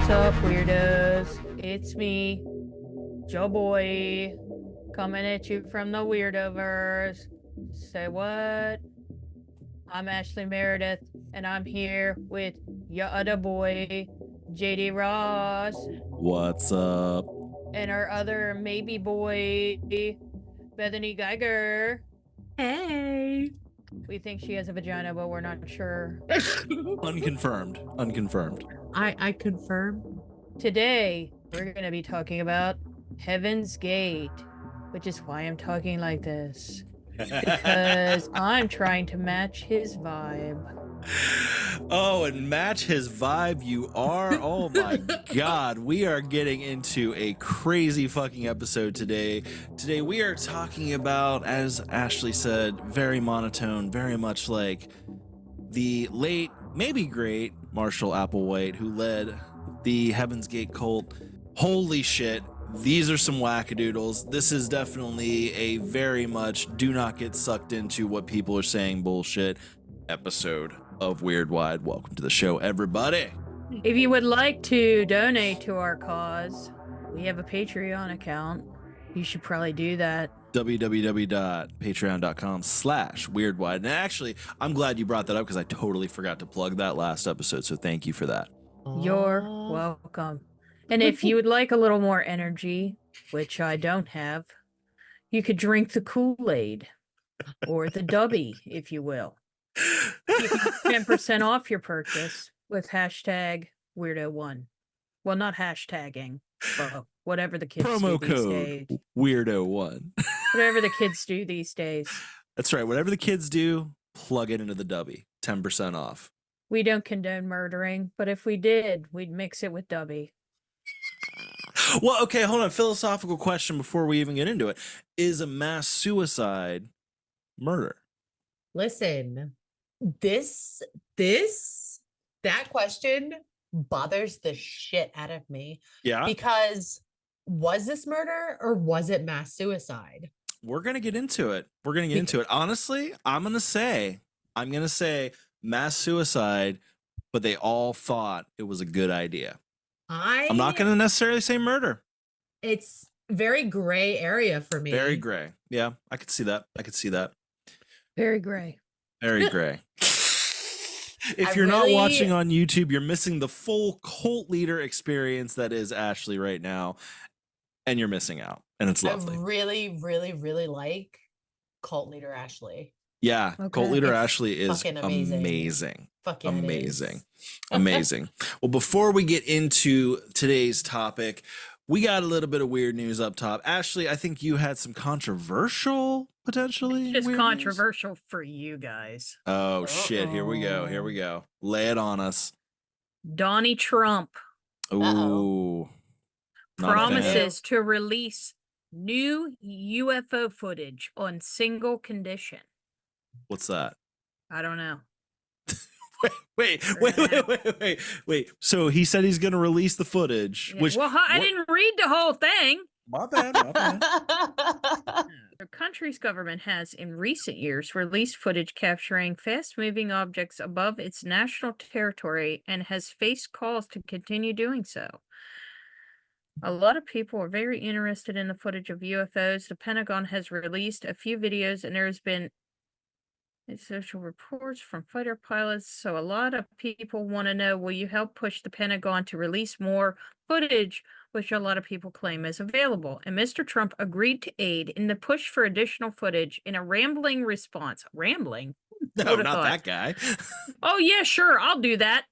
What's up, weirdos? It's me, Joe Boy, coming at you from the Weirdoverse. Say what? I'm Ashley Meredith, and I'm here with your other boy, JD Ross, What's up? and our other maybe boy, Bethany Geiger. Hey. We think she has a vagina, but we're not sure. Unconfirmed. I confirm. Today, we're going to be talking about Heaven's Gate, which is why I'm talking like this. Because I'm trying to match his vibe. Oh, and match his vibe you are. Oh my god, we are getting into a crazy fucking episode today. Today we are talking about, as Ashley said, very monotone, very much like the late, maybe great Marshall Applewhite, who led the Heaven's Gate cult. Holy shit, these are some wackadoodles. This is definitely a very much do not get sucked into what people are saying bullshit episode of Weird Wide. Welcome to the show, everybody. If you would like to donate to our cause, we have a Patreon account. You should probably do that. www.patreon.com/weirdwide. And actually, I'm glad you brought that up because I totally forgot to plug that last episode. So thank you for that. You're welcome. And if you would like a little more energy, which I don't have, you could drink the Kool-aid or the Dubby, if you will. You can 10% off your purchase with hashtag Weirdo1. Well, not hashtagging, but whatever the kids Promo do these code days. Weirdo1. Whatever the kids do these days. That's right. Whatever the kids do, plug it into the Dubby. 10% off. We don't condone murdering, but if we did, we'd mix it with Dubby. Well, okay, hold on. Philosophical question before we even get into it. Is a mass suicide murder? Listen, that question bothers the shit out of me. Yeah. Because was this murder or was it mass suicide? We're going to get into it. Honestly, I'm going to say mass suicide, but they all thought it was a good idea. I'm not going to necessarily say murder. It's very gray area for me. Very gray. Yeah, I could see that. Very gray. Very gray. If you're not watching on YouTube, you're missing the full cult leader experience that is Ashley right now, and you're missing out, and it's lovely. I really, really, really like cult leader Ashley. Yeah, okay. Cult leader Ashley is amazing. Fucking amazing. Well, before we get into today's topic, we got a little bit of weird news up top. Ashley, I think you had some controversial, potentially. It's just controversial news for you guys. Oh, shit. Here we go. Lay it on us. Donnie Trump. Ooh. Promises to release new UFO footage on single condition. What's that? I don't know. Wait. So he said he's going to release the footage. Yeah. I didn't read the whole thing. My bad. The country's government has, in recent years, released footage capturing fast-moving objects above its national territory and has faced calls to continue doing so. A lot of people are very interested in the footage of UFOs. The Pentagon has released a few videos, and there has been social reports from fighter pilots. So a lot of people want to know, will you help push the Pentagon to release more footage, which a lot of people claim is available? And Mr. Trump agreed to aid in the push for additional footage in a rambling response. Rambling? No, not that guy. Oh, yeah, sure. I'll do that.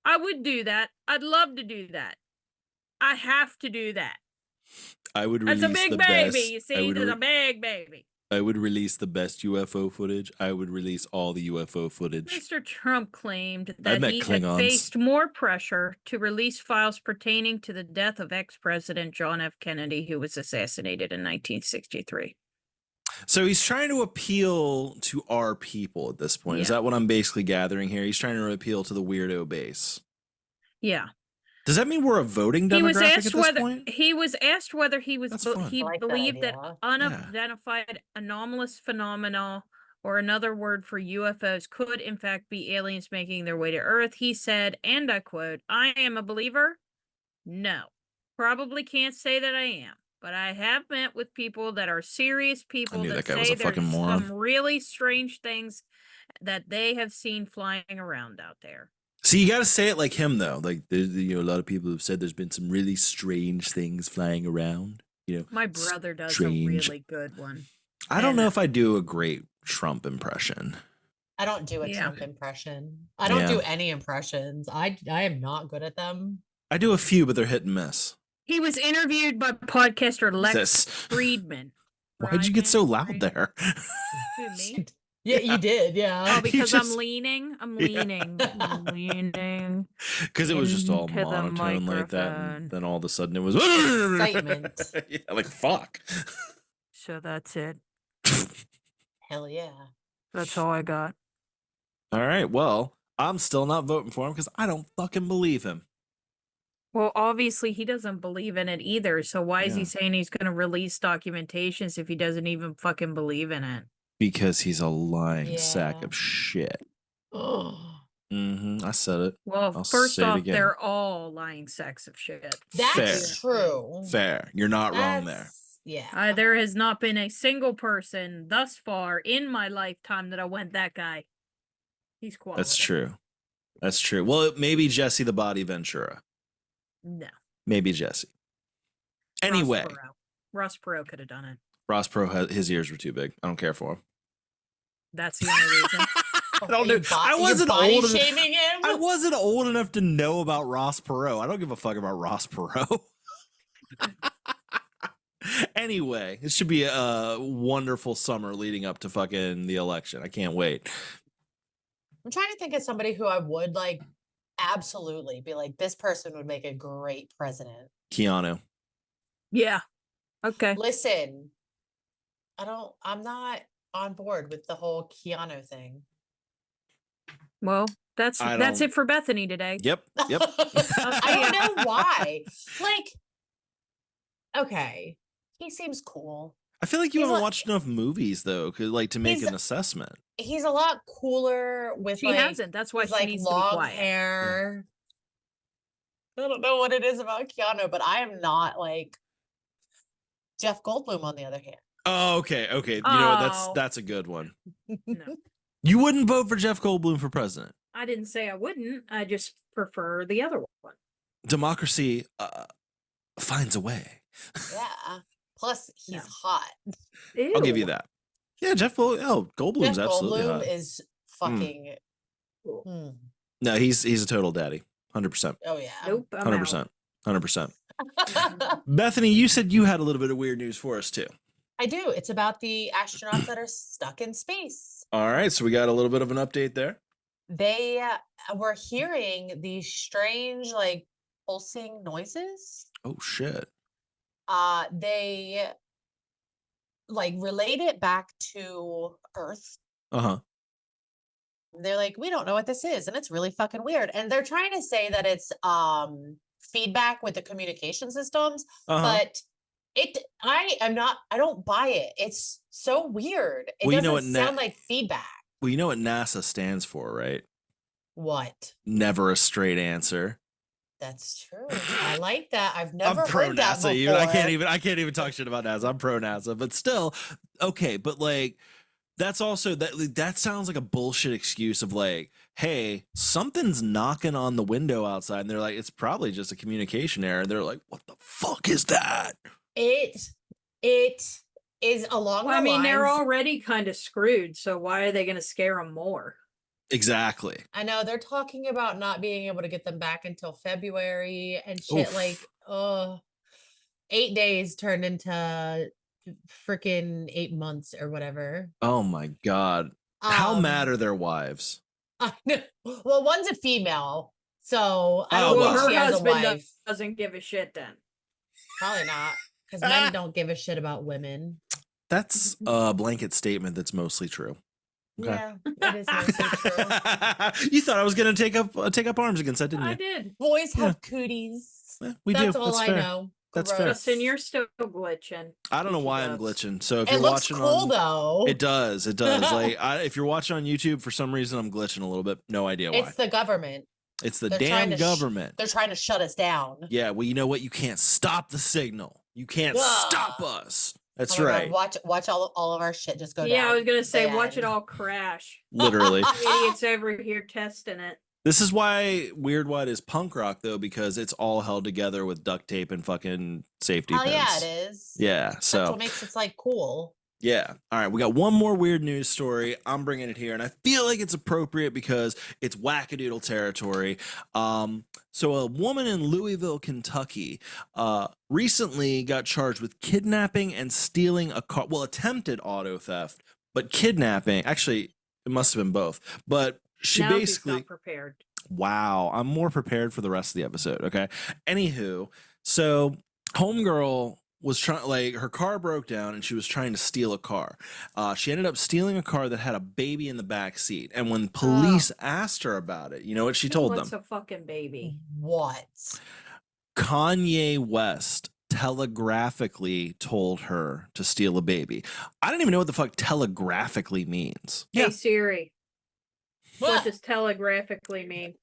I would do that. I'd love to do that. I have to do that. I would release That's a big baby. You see, there's a big baby. I would release the best UFO footage. I would release all the UFO footage. Mr. Trump claimed that he had faced more pressure to release files pertaining to the death of ex-President John F. Kennedy, who was assassinated in 1963. So he's trying to appeal to our people at this point. Yeah. Is that what I'm basically gathering here? He's trying to appeal to the weirdo base. Yeah. Does that mean we're a voting demographic at this point? He was asked whether he believed that unidentified anomalous phenomena, or another word for UFOs, could in fact be aliens making their way to Earth. He said, and I quote, "I am a believer No. Probably can't say that I am. But I have met with people that are serious people knew that that guy was say a fucking there's moron. some really strange things that they have seen flying around out there. See, you got to say it like him, though. Like, a lot of people have said there's been some really strange things flying around. My brother does strange. a really good one. I don't know if I do a great Trump impression. I don't do a Trump impression. I don't do any impressions. I am not good at them. I do a few, but they're hit and miss. He was interviewed by podcaster Lex Friedman. Why'd you get so loud there? Who, me? Yeah, you did. Yeah. Oh, because I'm leaning. I'm leaning. Because it was just all into the monotone like that, and microphone. then all of a sudden it was Excitement. Yeah, like fuck. So that's it. Hell yeah. That's all I got. All right. Well, I'm still not voting for him because I don't fucking believe him. Well, obviously he doesn't believe in it either. So why is Yeah. he saying he's going to release documentations if he doesn't even fucking believe in it? Because he's a lying sack Yeah. of shit. Oh, I said it. Well, I'll first say it off, again. they're all lying sacks of shit. that's true. Fair. You're not wrong there. That's- Yeah. There has not been a single person thus far in my lifetime that I went, that guy. He's quality. That's true. That's true. Well, maybe Jesse the Body Ventura. No. Maybe Jesse. Anyway, Ross Perot could have done it. Ross Perot, his ears were too big. I don't care for him. That's the only reason. I don't know. I You're wasn't body old enough. shaming him? I wasn't old enough to know about Ross Perot. I don't give a fuck about Ross Perot. Anyway, it should be a wonderful summer leading up to fucking the election. I can't wait. I'm trying to think of somebody who I would like absolutely be like, this person would make a great president. Keanu. Yeah. Okay. Listen, I'm not on board with the whole Keanu thing. Well, that's it for Bethany today. Yep. I don't know why. Like, okay, he seems cool. I feel like you He's haven't like- watched enough movies though, to make an assessment. He's a lot cooler with She hasn't. That's why his, she like needs to be long quiet. hair. I don't know what it is about Keanu, but I am not like Jeff Goldblum on the other hand. Oh, okay. You know what? Oh. That's a good one. No. You wouldn't vote for Jeff Goldblum for president. I didn't say I wouldn't. I just prefer the other one. Democracy finds a way. Yeah. Plus, he's No. hot. I'll give you Ew. that. Yeah, Goldblum's Jeff absolutely Goldblum hot. is fucking. Hmm. No, he's a total daddy. 100%. Oh yeah. Nope. I'm out. 100%. 100%. Bethany, you said you had a little bit of weird news for us too. I do. It's about the astronauts that are stuck in space. All right, so we got a little bit of an update there. They were hearing these strange, like pulsing noises. Oh shit. They like relate it back to Earth. Uh-huh. They're like, we don't know what this is, and it's really fucking weird. And they're trying to say that it's feedback with the communication systems, but I don't buy it. It's so weird. It Well, you know doesn't what sound like feedback. Well, you know what NASA stands for, right? What? Never a straight answer. That's true. I like that. I've never I'm pro heard that NASA. before. Even I can't even talk shit about NASA. I'm pro NASA, but still, okay. But like, that's also that sounds like a bullshit excuse of like, hey, something's knocking on the window outside, and they're like, it's probably just a communication error. And they're like, what the fuck is that? It is along Well, the I mean, they're lines- already kind of screwed. So why are they going to scare them more? Exactly. I know they're talking about not being able to get them back until February and shit. Oof. Like, 8 days turned into freaking 8 months or whatever. Oh my god. How mad Um, are their wives? I know. Well, one's a female, so I Oh, don't well. think Her she has a husband wife. doesn't give a shit then. Probably not, because men don't give a shit about women. That's a blanket statement that's mostly true. Okay. Yeah, it is mostly true. You thought I was gonna take up arms against that, didn't I you? did. Boys have cooties. We That's do. all That's I fair. know. That's fair. Gross. Justin, you're still glitching. I don't know why I'm Dubs. glitching. So if It you're looks watching cool on, though. it does. Like if you're watching on YouTube, for some reason I'm glitching a little bit. No idea why. It's the government. It's the They're trying damn to government. they're trying to shut us down. Yeah, well, you know what? You can't stop the signal. You can't stop us. That's Oh my right. God, watch all of our shit just go down. Yeah, I was gonna say, the watch end. it all crash. Literally. Idiots over here testing it. This is why Weird What is punk rock, though, because it's all held together with duct tape and fucking safety Hell pins. yeah, it is. Yeah, That's so what makes it like cool. yeah. All right, we got one more weird news story. I'm bringing it here, and I feel like it's appropriate because it's wackadoodle territory. So a woman in Louisville, Kentucky, recently got charged with kidnapping and stealing a car. Well, attempted auto theft, but kidnapping. Actually, it must have been both. But she Now he's basically not prepared. Wow, I'm more prepared for the rest of the episode. Okay. Anywho, so homegirl was trying, like, her car broke down and she was trying to steal a car. She ended up stealing a car that had a baby in the back seat. And when police asked her about it, you know what she told them? What's a fucking baby? What? Kanye West telegraphically told her to steal a baby. I don't even know what the fuck telegraphically means. Hey Siri, what What? does telegraphically mean?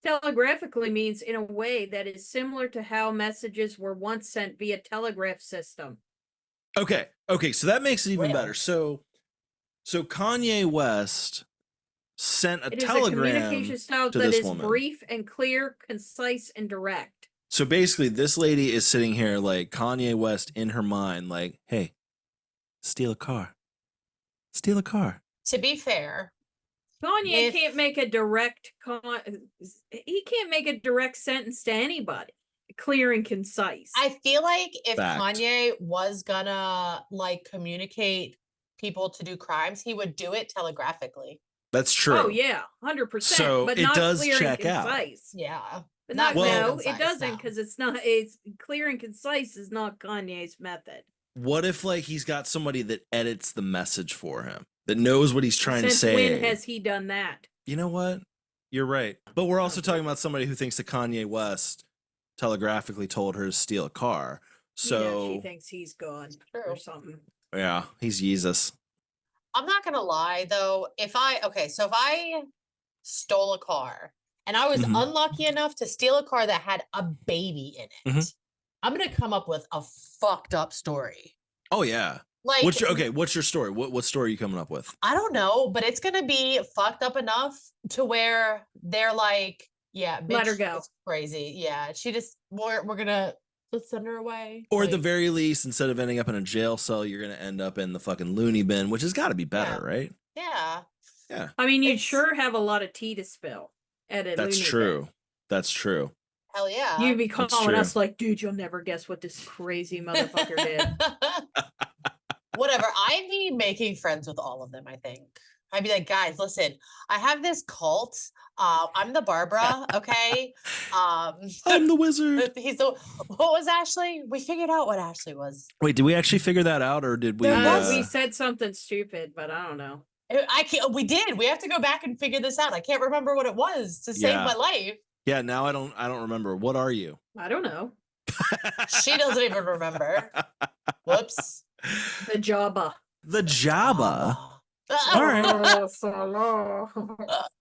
Telegraphically means in a way that is similar to how messages were once sent via telegraph system. Okay, so that makes it even Really? better. So Kanye West sent a It is a telegram communication style to that this is woman. brief and clear, concise and direct. So basically, this lady is sitting here like Kanye West in her mind, like, "Hey, steal a car, steal a car." To be fair, Kanye can't make a direct he can't make a direct sentence to anybody. Clear and concise. I feel like if Fact. Kanye was gonna like communicate people to do crimes, he would do it telegraphically. That's true. Oh yeah, 100%. So but it not does clear check and out. concise. Yeah. But Not not clear and no, concise, it doesn't no. because it's not. It's clear and concise is not Kanye's method. What if like he's got somebody that edits the message for him, that knows what he's trying Since to say? when has he done that? You know what? You're right. But we're also talking about somebody who thinks that Kanye West telegraphically told her to steal a car. So she thinks he's gone True. or something. yeah, he's Jesus. I'm not gonna lie though, if I stole a car and I was Mhm. unlucky enough to steal a car that had a baby in it, Mhm. I'm gonna come up with a fucked up story. Oh yeah. Like What's your story? What story are you coming up with? I don't know, but it's gonna be fucked up enough to where they're like, yeah, bitch, Let her go. It's crazy. Yeah. She just let's send her away. Or at the Like, very least, instead of ending up in a jail cell, you're gonna end up in the fucking loony bin, which has got to be better, right? yeah. Yeah, I mean, you'd It's- sure have a lot of tea to spill at a that's loony bin. true. That's true. Hell yeah. You'd be That's calling true. us like, dude, you'll never guess what this crazy motherfucker did. Whatever. I'd be making friends with all of them, I think. I'd be like, guys, listen, I have this cult. I'm the Barbara, okay? I'm the wizard. What was Ashley? We figured out what Ashley was. Wait, did we actually figure that out, or did we? We said something stupid, but I don't know. I can't. We did. We have to go back and figure this out. I can't remember what it was to save Yeah. my life. Yeah, now I don't remember. What are you? I don't know. She doesn't even remember. Whoops. The Jabba. The Jabba. All right.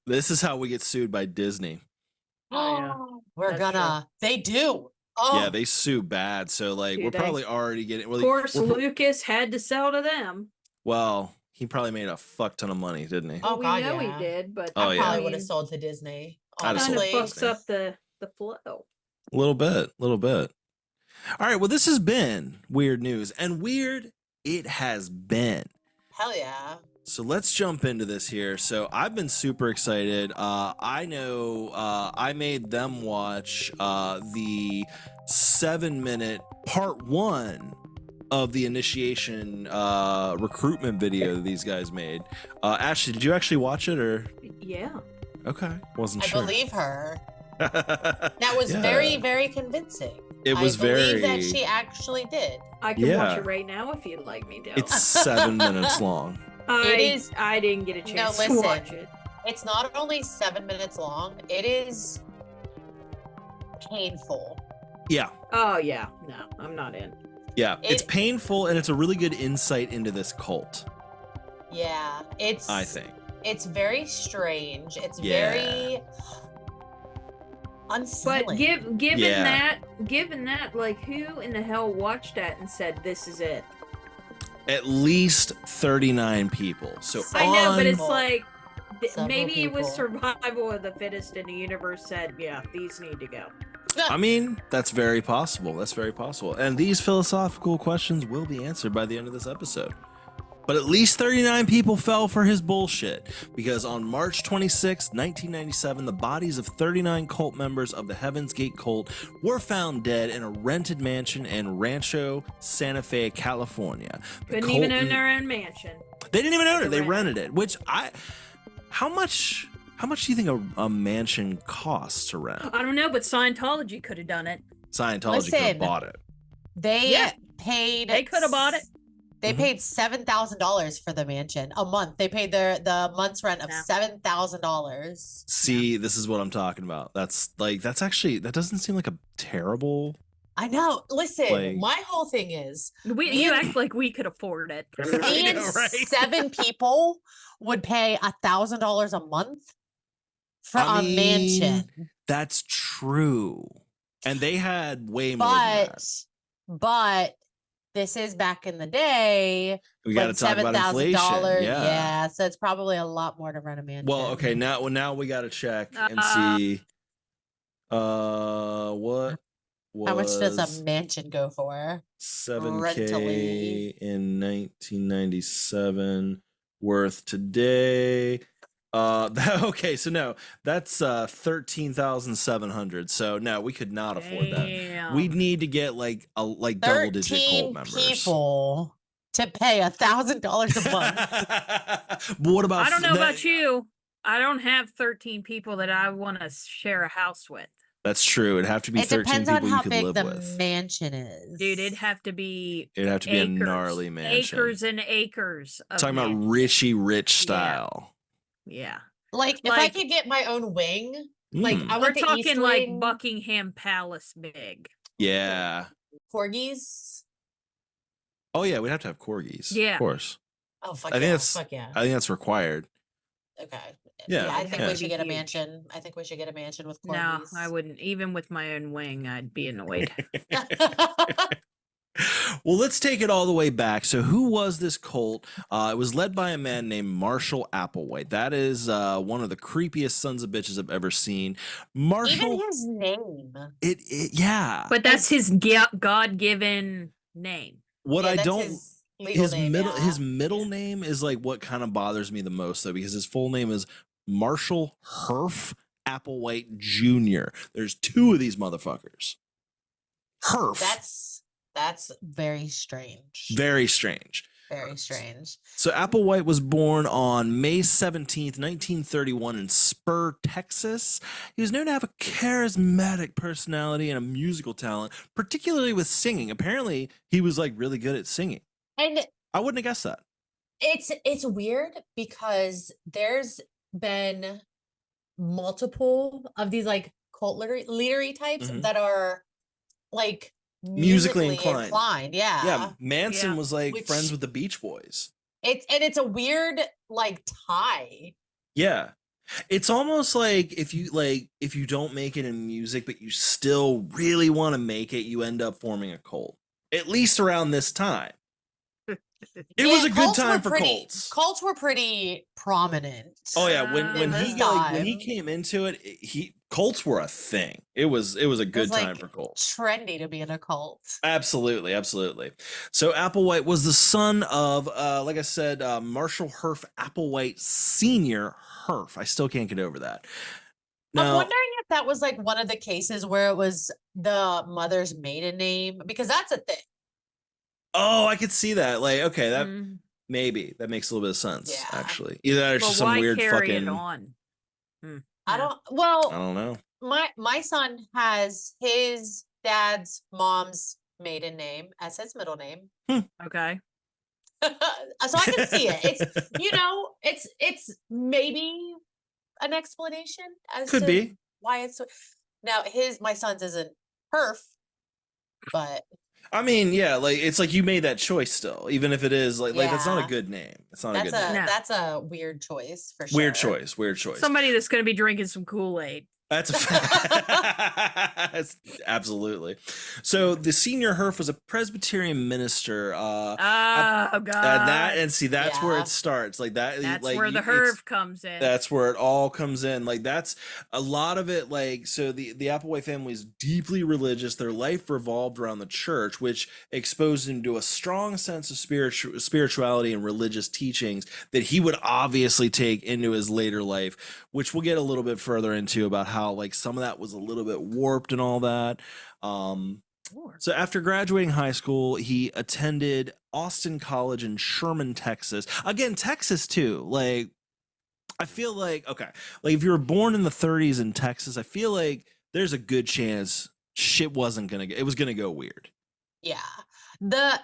This is how we get sued by Disney. Oh, yeah. We're That's gonna. They do. Oh, Yeah, they sue bad. So like, Do we're they? probably already getting. Of course, Lucas had to sell to them. Well, he probably made a fuck ton of money, didn't he? Oh, we God, know yeah. he did, but Oh, I yeah. probably would have sold to Disney. I'd have kind sold of to Honestly, Disney. fucks up the flow. A little bit. All right. Well, this has been weird news, and weird it has been. hell yeah. So let's jump into this here. So I've been super excited. I know I made them watch the 7-minute part 1 of the initiation recruitment video that these guys made. Ashley, did you actually watch it, or? Yeah. Okay, wasn't I sure. believe her. That was Yeah. very, very convincing. It was I believe very. that she actually did. I can watch Yeah. it right now if you'd like me to. It's 7 minutes long. I didn't get a chance to listen. watch it. It's not only 7 minutes long, it is painful. Yeah. Oh yeah, no, I'm not in. Yeah. It's It- painful, and it's a really good insight into this cult, Yeah, it's. I think. It's very strange. It's Yeah. very unsettling. But given that, like, who in the hell watched that and said this is it? At least 39 people. So I I know, but it's People. like Several maybe it was people. survival of the fittest, and the universe said, "Yeah, these need to go." I mean, that's very possible. That's very possible. And these philosophical questions will be answered by the end of this episode. But at least 39 people fell for his bullshit, because on March 26, 1997, the bodies of 39 cult members of the Heaven's Gate cult were found dead in a rented mansion in Rancho Santa Fe, California. Couldn't even own their own mansion. They didn't even own it. They rented rented it, which how much do you think a mansion costs to rent? I don't know, but Scientology could have done it. Scientology could have bought it. They They could have bought it. They paid $7,000 for the mansion a month. They paid the month's rent of $7,000. See, this is what I'm talking about. That doesn't seem like a terrible. I know. Listen, Like- my whole thing is You act like we could afford it. me and 7 people would pay $1,000 a month for a mansion. That's true. And they had way more than that. But this is back in the day. We got to talk about inflation. Yeah, so it's probably a lot more to rent a mansion. Well, okay, now we got to check and see what was how much does a mansion go for? $7,000 in 1997 worth today. Okay, so no, that's $13,700. So no, we could not afford that. We'd need to get like double-digit cult members. People to pay $1,000 a month. But what about? I don't know about you. I don't have 13 people that I want to share a house with. That's true. It'd have to be It 13 depends people on you how could big live the with. mansion is. Dude, it'd have to be a gnarly acres, mansion. acres and acres. Of Talking about mansion. Richie Rich style. Yeah. Like if I could get my own wing, like I We're want the talking East like Wing, Buckingham Palace big. Yeah. corgis. Oh yeah, we'd have to have corgis. Yeah. Of course. Oh fuck I think yeah! that's. Fuck yeah! I think that's required. Okay. Yeah, I think yeah. we should get a Huge. mansion. I think we should get a mansion with No, corgis. I wouldn't. Even with my own wing, I'd be annoyed. Well, let's take it all the way back. So, who was this cult? It was led by a man named Marshall Applewhite. That is one of the creepiest sons of bitches I've ever seen. Marshall. Even his name. Yeah. But that's his God-given name. What I that's don't. his name, His middle name is like what kind of bothers me the most, though, because his full name is Marshall Herf Applewhite Jr. There's 2 of these motherfuckers. Herf. That's very strange. Very strange. Very strange. So Applewhite was born on May 17th, 1931 in Spur, Texas. He was known to have a charismatic personality and a musical talent, particularly with singing. Apparently, he was like really good at singing. And I wouldn't have guessed that. it's weird because there's been multiple of these like cult leadery types that are like musically inclined. Yeah, Manson Yeah. was like friends with the Beach Boys. It's a weird like tie. Yeah. It's almost like if you don't make it in music but you still really want to make it, you end up forming a cult. At least around this time. It was a good time for cults. Cults were pretty prominent. Oh yeah, when he time. came into it, cults were a thing. It was a good time for cults. Trendy to be in a cult. Absolutely. So Applewhite was the son of, like I said, Marshall Herf Applewhite Sr. Herf. I still can't get over that. I'm Now, wondering if that was like one of the cases where it was the mother's maiden name, because that's a thing. oh, I could see that. Like, okay, that maybe that makes a little bit of sense. Yeah. Actually, either that or it's But just some why weird carry fucking. it on? I I don't know. my son has his dad's mom's maiden name as his middle name. Okay. So I can see it. It's maybe an explanation as Could to be. why it's so. Now my son's isn't perf, but I mean, yeah, like it's like you made that choice still, even if it is like that's not a Yeah. good name. It's not a That's good name. No. that's a weird choice for sure. Weird choice. Weird choice. Somebody that's going to be drinking some Kool-Aid. That's a fact. Absolutely. So the senior Herf was a Presbyterian minister. Oh God. That's where Yeah. it starts. Like that. That's like where the herb comes in. That's where it all comes in. Like that's a lot of it. Like, so the Applewhite family is deeply religious. Their life revolved around the church, which exposed him to a strong sense of spirituality and religious teachings that he would obviously take into his later life, which we'll get a little bit further into about how like some of that was a little bit warped and all that. So after graduating high school, he attended Austin College in Sherman, Texas. Again, Texas too. Like, I feel like, okay, like if you were born in the 30s in Texas, I feel like there's a good chance shit wasn't gonna it was gonna go weird. Yeah.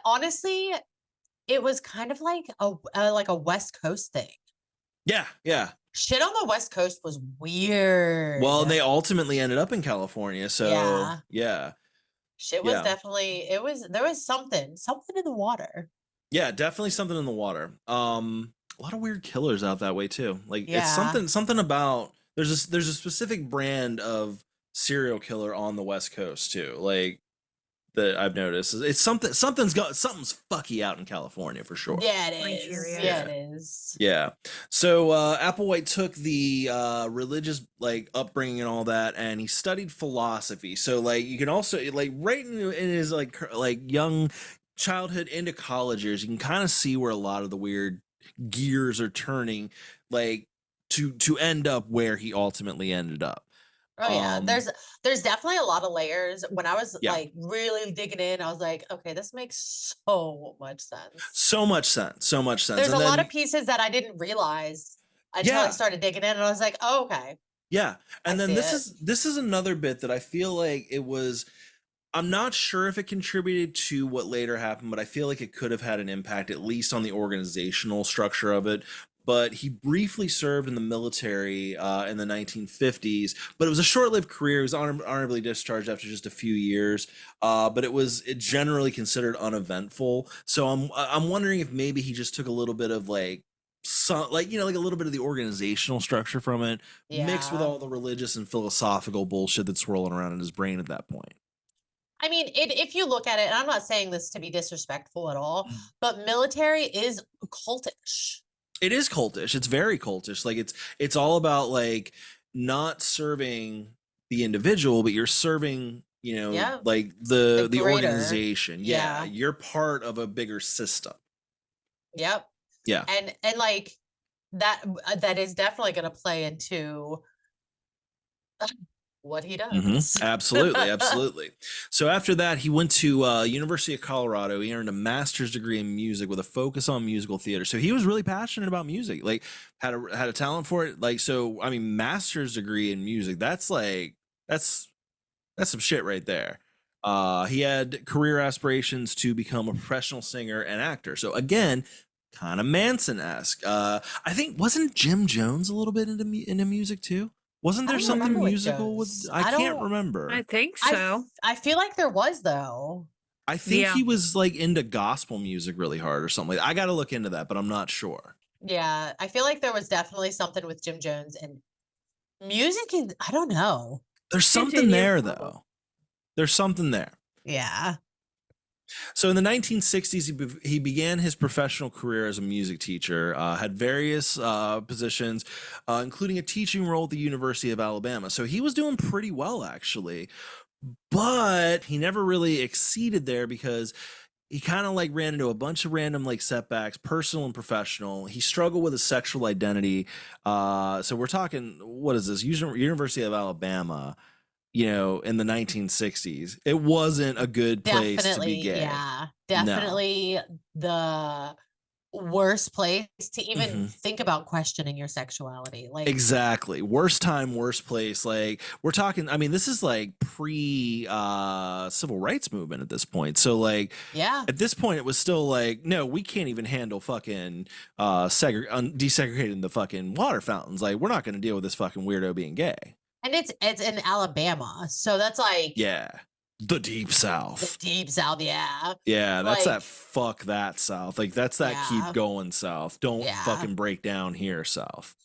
Honestly, it was kind of like a West Coast thing. Yeah, yeah. Shit on the West Coast was weird. Well, they ultimately ended up in California, so yeah. Shit was definitely there was something in the water. Yeah, definitely something in the water. A lot of weird killers out that way too. Like it's something about there's a specific brand of serial killer on the West Coast too. Like that I've noticed. It's something's fucky out in California for sure. Yeah, it is. Yeah, it is. Yeah. So Applewhite took the religious like upbringing and all that, and he studied philosophy. So like you can also like right in his like young childhood into college years, you can kind of see where a lot of the weird gears are turning, like to end up where he ultimately ended up. Oh yeah, there's definitely a lot of layers. When I was like really digging in, I was like, okay, this makes so much sense. So much sense. There's a lot of pieces that I didn't realize until I started digging in, and I was like, oh, okay. Yeah, and then this is another bit that I feel like it was. I'm not sure if it contributed to what later happened, but I feel like it could have had an impact, at least on the organizational structure of it. But he briefly served in the military in the 1950s, but it was a short-lived career. He was honorably discharged after just a few years, but it generally considered uneventful. So I'm wondering if maybe he just took a little bit of like a little bit of the organizational structure from it, mixed with all the religious and philosophical bullshit that's swirling around in his brain at that point. I mean, if you look at it, and I'm not saying this to be disrespectful at all, but military is cultish. It is cultish. It's very cultish. Like it's all about like not serving the individual, but you're serving, like the organization. Yeah. You're part of a bigger system. Yep. Yeah. And like that is definitely going to play into what he does. Absolutely. So after that, he went to University of Colorado. He earned a master's degree in music with a focus on musical theater. So he was really passionate about music, like had a talent for it. Like, so, I mean, master's degree in music, that's some shit right there. He had career aspirations to become a professional singer and actor. So again, kind of Manson-esque. I think, wasn't Jim Jones a little bit into music too? Wasn't there something musical with? I can't remember. I think so. I feel like there was though. I think he was like into gospel music really hard or something. I got to look into that, but I'm not sure. Yeah, I feel like there was definitely something with Jim Jones and music. I don't know. There's something there though. There's something there. Yeah. So in the 1960s, he began his professional career as a music teacher, had various positions, including a teaching role at the University of Alabama. So he was doing pretty well, actually, but he never really exceeded there because he kind of like ran into a bunch of random like setbacks, personal and professional. He struggled with his sexual identity. So we're talking, what is this? University of Alabama. In the 1960s, it wasn't a good place to be gay. Yeah, definitely the worst place to even think about questioning your sexuality. Like exactly, worst time, worst place. Like we're talking. I mean, this is like pre civil rights movement at this point. So like, at this point, it was still like, no, we can't even handle fucking desegregating the fucking water fountains. Like we're not going to deal with this fucking weirdo being gay. And it's in Alabama, so that's like the deep south. The deep south, yeah. Yeah, that's Like, that fuck that south. Like that's that keep yeah. going south. Don't Yeah. fucking break down here south.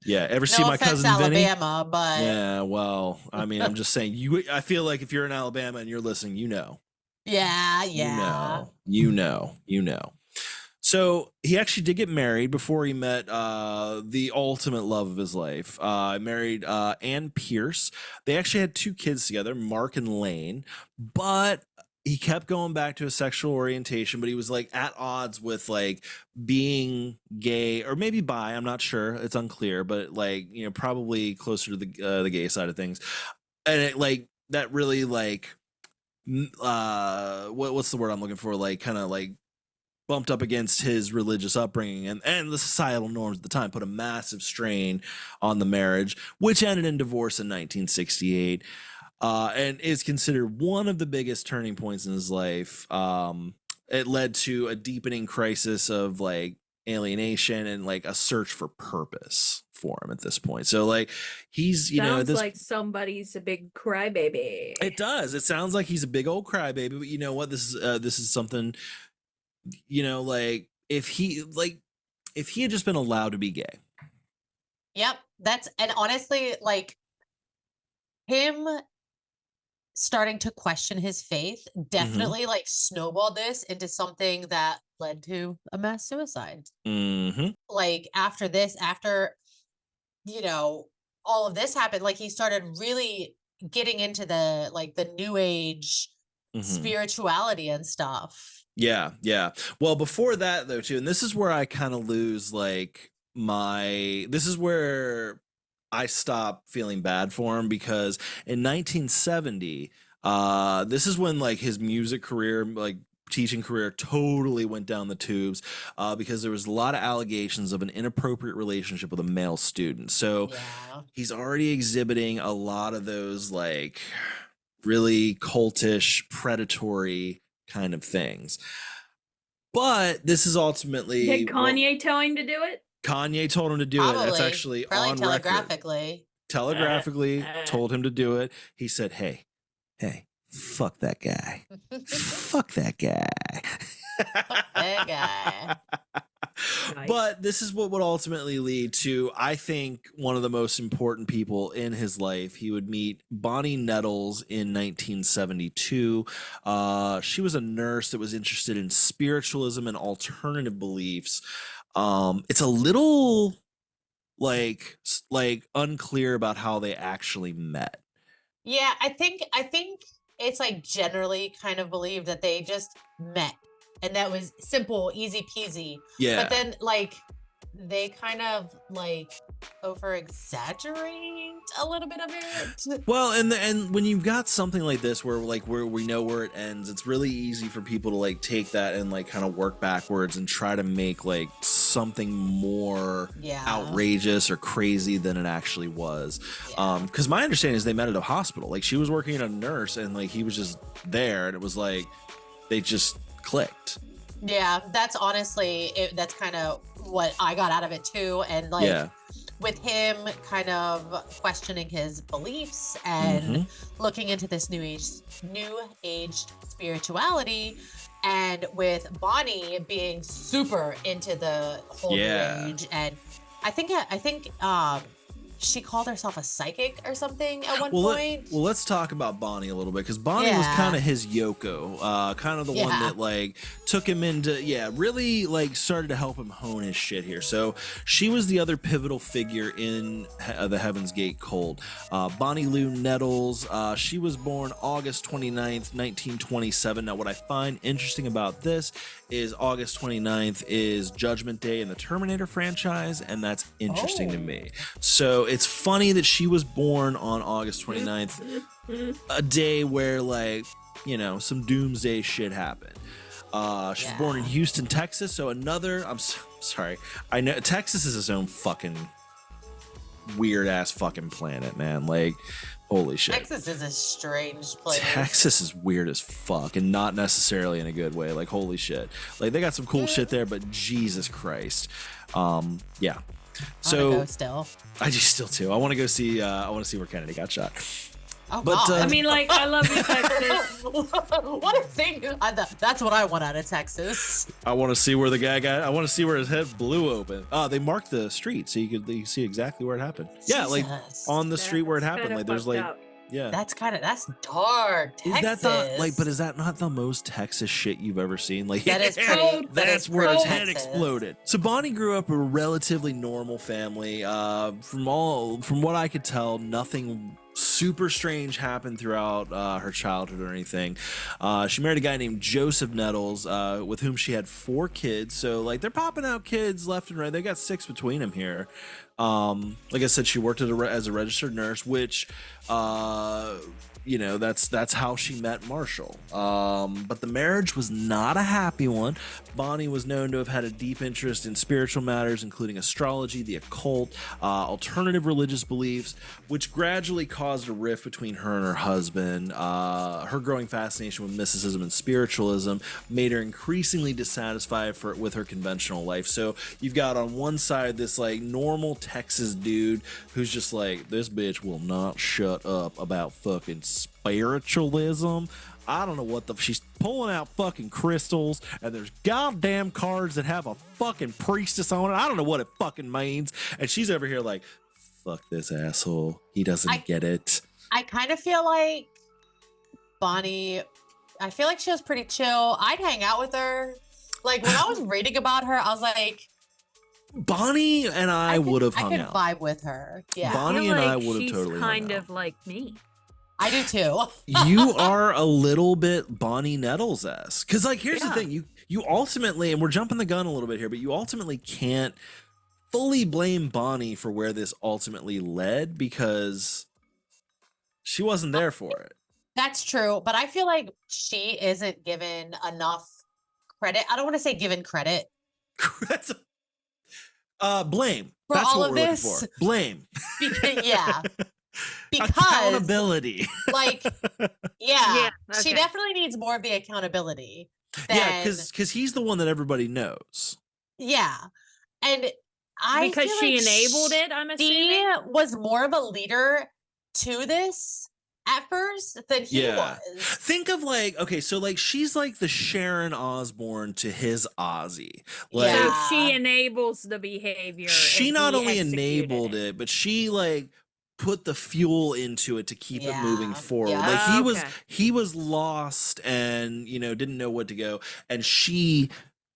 Yeah, ever see No my offense, cousin Vinny? Alabama, but Yeah, well, I mean, I'm just saying I feel like if you're in Alabama and you're listening, you know. yeah. You know. So he actually did get married before he met the ultimate love of his life. Married Ann Pierce. They actually had 2 kids together, Mark and Lane, but he kept going back to his sexual orientation, but he was like at odds with like being gay or maybe bi. I'm not sure. It's unclear, but like, you know, probably closer to the gay side of things. And it like that really like what's the word I'm looking for? Like kind of like bumped up against his religious upbringing and the societal norms at the time, put a massive strain on the marriage, which ended in divorce in 1968, and is considered one of the biggest turning points in his life. It led to a deepening crisis of like alienation and like a search for purpose for him at this point. So like he's, you know, Sounds like somebody's a big crybaby. It does. It sounds like he's a big old crybaby, but you know what? This is something, you know, like if he had just been allowed to be gay. Yep. And honestly, like him starting to question his faith definitely like snowballed this into something that led to a mass suicide. Like after you know, all of this happened, like he started really getting into the new age spirituality and stuff. Yeah. Well, before that though too, and this is where I kind of lose like this is where I stop feeling bad for him, because in 1970, this is when like his music career, like teaching career, totally went down the tubes, because there was a lot of allegations of an inappropriate relationship with a male student. So he's already exhibiting a lot of those like really cultish, predatory kind of things. But this is ultimately, did Kanye tell him to do it? Kanye told him to do Probably. it. That's actually probably on telegraphically. Telegraphically told him to do it. He said, hey, fuck that guy. Fuck that guy. Fuck that guy. Nice. But this is what would ultimately lead to, I think, one of the most important people in his life. He would meet BonnieNettles in 1972. She was a nurse that was interested in spiritualism and alternative beliefs. It's a little like unclear about how they actually met. Yeah, I think it's like generally kind of believed that they just met and that was simple, easy peasy. Yeah. But then like they kind of like over exaggerate a little bit of it. Well, and when you've got something like this where we know where it ends, it's really easy for people to like take that and like kind of work backwards and try to make like something more outrageous or crazy than it actually was. Because my understanding is they met at a hospital. Like she was working as a nurse and like he was just there, and it was like they just clicked. Yeah, that's honestly that's kind of what I got out of it too. And like with him kind of questioning his beliefs and looking into this new age spirituality, and with Bonnie being super into the whole new age. And I think she called herself a psychic or something at one point. Well, let's talk about Bonnie a little bit, because Bonnie was kind of his Yoko, kind of the one that like took him into, really like started to help him hone his shit here. So she was the other pivotal figure in the Heaven's Gate cult. Bonnie Lou Nettles, she was born August 29th, 1927. Now, what I find interesting about this is August 29th is Judgment Day in the Terminator franchise, and that's interesting to me. So it's funny that she was born on August 29th, a day where like, you know, some doomsday shit happened. She was born in Houston, Texas. So I'm sorry. I know Texas is its own fucking weird ass fucking planet, man. Like, holy shit. Texas is a strange place. Texas is weird as fuck, and not necessarily in a good way. Like, holy shit. Like, they got some cool shit there, but Jesus Christ. So go still. I do still too. I want to go see. I want to see where Kennedy got shot. Oh, But, God. I mean, like, I love you, Texas. What a thing. That's what I want out of Texas. I want to see where the guy got. I want to see where his head blew open. Oh, they marked the street so you could see exactly where it happened. Yeah, like Jesus. on the street where it That's happened. kinda Like there's fucked like, up. yeah. That's dark. Is Texas. that not like? But is that not the most Texas shit you've ever seen? Like That is pretty. Cold. that's where his head Texas. exploded. So Bonnie grew up in a relatively normal family. From what I could tell, nothing super strange happened throughout her childhood or anything. She married a guy named Joseph Nettles, with whom she had 4 kids. So like they're popping out kids left and right. They got 6 between them here. Like I said, she worked as a registered nurse, which that's how she met Marshall. But the marriage was not a happy one. Bonnie was known to have had a deep interest in spiritual matters, including astrology, the occult, alternative religious beliefs, which gradually caused a rift between her and her husband. Her growing fascination with mysticism and spiritualism made her increasingly dissatisfied with her conventional life. So you've got on one side this like normal Texas dude who's just like, this bitch will not shut up about fucking spiritualism. I don't know what she's pulling out fucking crystals and there's goddamn cards that have a fucking priestess on it. I don't know what it fucking means. And she's over here like, fuck this asshole. He doesn't get it. I kind of feel like Bonnie, I feel like she was pretty chill. I'd hang out with her. Like when I was reading about her, I was like, Bonnie and I would have hung out. I could vibe with her. Yeah. Bonnie and I would have totally she's hung kind out. of like me. I do too. You are a little bit BonnieNettles-esque. Because like here's the thing, you ultimately, and we're jumping the gun a little bit here, but you ultimately can't fully blame Bonnie for where this ultimately led because she wasn't there for it. That's true, but I feel like she isn't given enough credit. I don't want to say given credit. That's blame. For That's all what of we're this? looking for. Blame. Yeah. Because accountability. like, yeah, okay. she definitely needs more of the accountability. Yeah, because he's the one that everybody knows. Yeah. And Because feel she like enabled it, I'm she assuming. was more of a leader to this at first than he was. Think of like, okay, so like she's like the Sharon Osbourne to his Ozzy. Like So she enables the behavior. she and not he only executed enabled it, but she like put the fuel into it to keep it moving forward. Yeah. Like he was lost and didn't know what to go, and she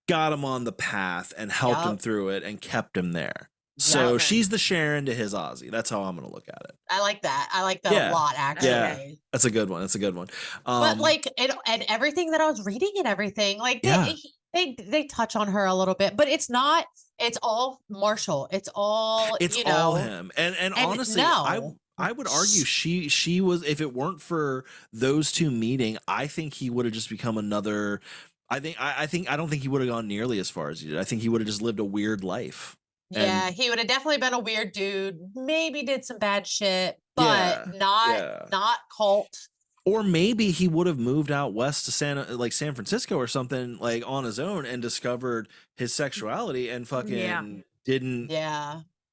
got him on the path and helped him through it and kept him there. So she's the Sharon to his Ozzy. That's how I'm gonna look at it. I like that. I like that a lot, actually. Yeah, that's a good one. That's a good one. But like, and everything that I was reading and everything, like they touch on her a little bit, but it's not. It's all Marshall. It's all all him. And honestly, I would argue she was, if it weren't for those two meeting, I think he would have just become another. I don't think he would have gone nearly as far as he did. I think he would have just lived a weird life. Yeah, he would have definitely been a weird dude. Maybe did some bad shit, but not cult. Or maybe he would have moved out west to San Francisco or something like on his own and discovered his sexuality and fucking didn't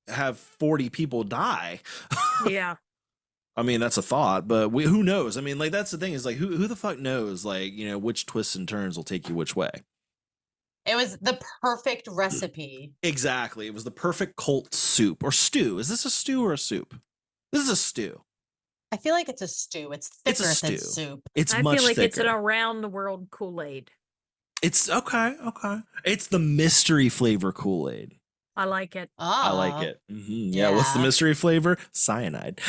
have 40 people die. Yeah. I mean, that's a thought, but who knows? I mean, like that's the thing is like who the fuck knows like, which twists and turns will take you which way. It was the perfect recipe. Exactly. It was the perfect cult soup or stew. Is this a stew or a soup? This is a stew. I feel like it's a stew. It's thicker than soup. It's I much feel like thicker. it's an around the world Kool-Aid. It's okay. It's the mystery flavor Kool-Aid. I like it. I like it. Mm-hmm. Yeah. What's the mystery flavor? Cyanide.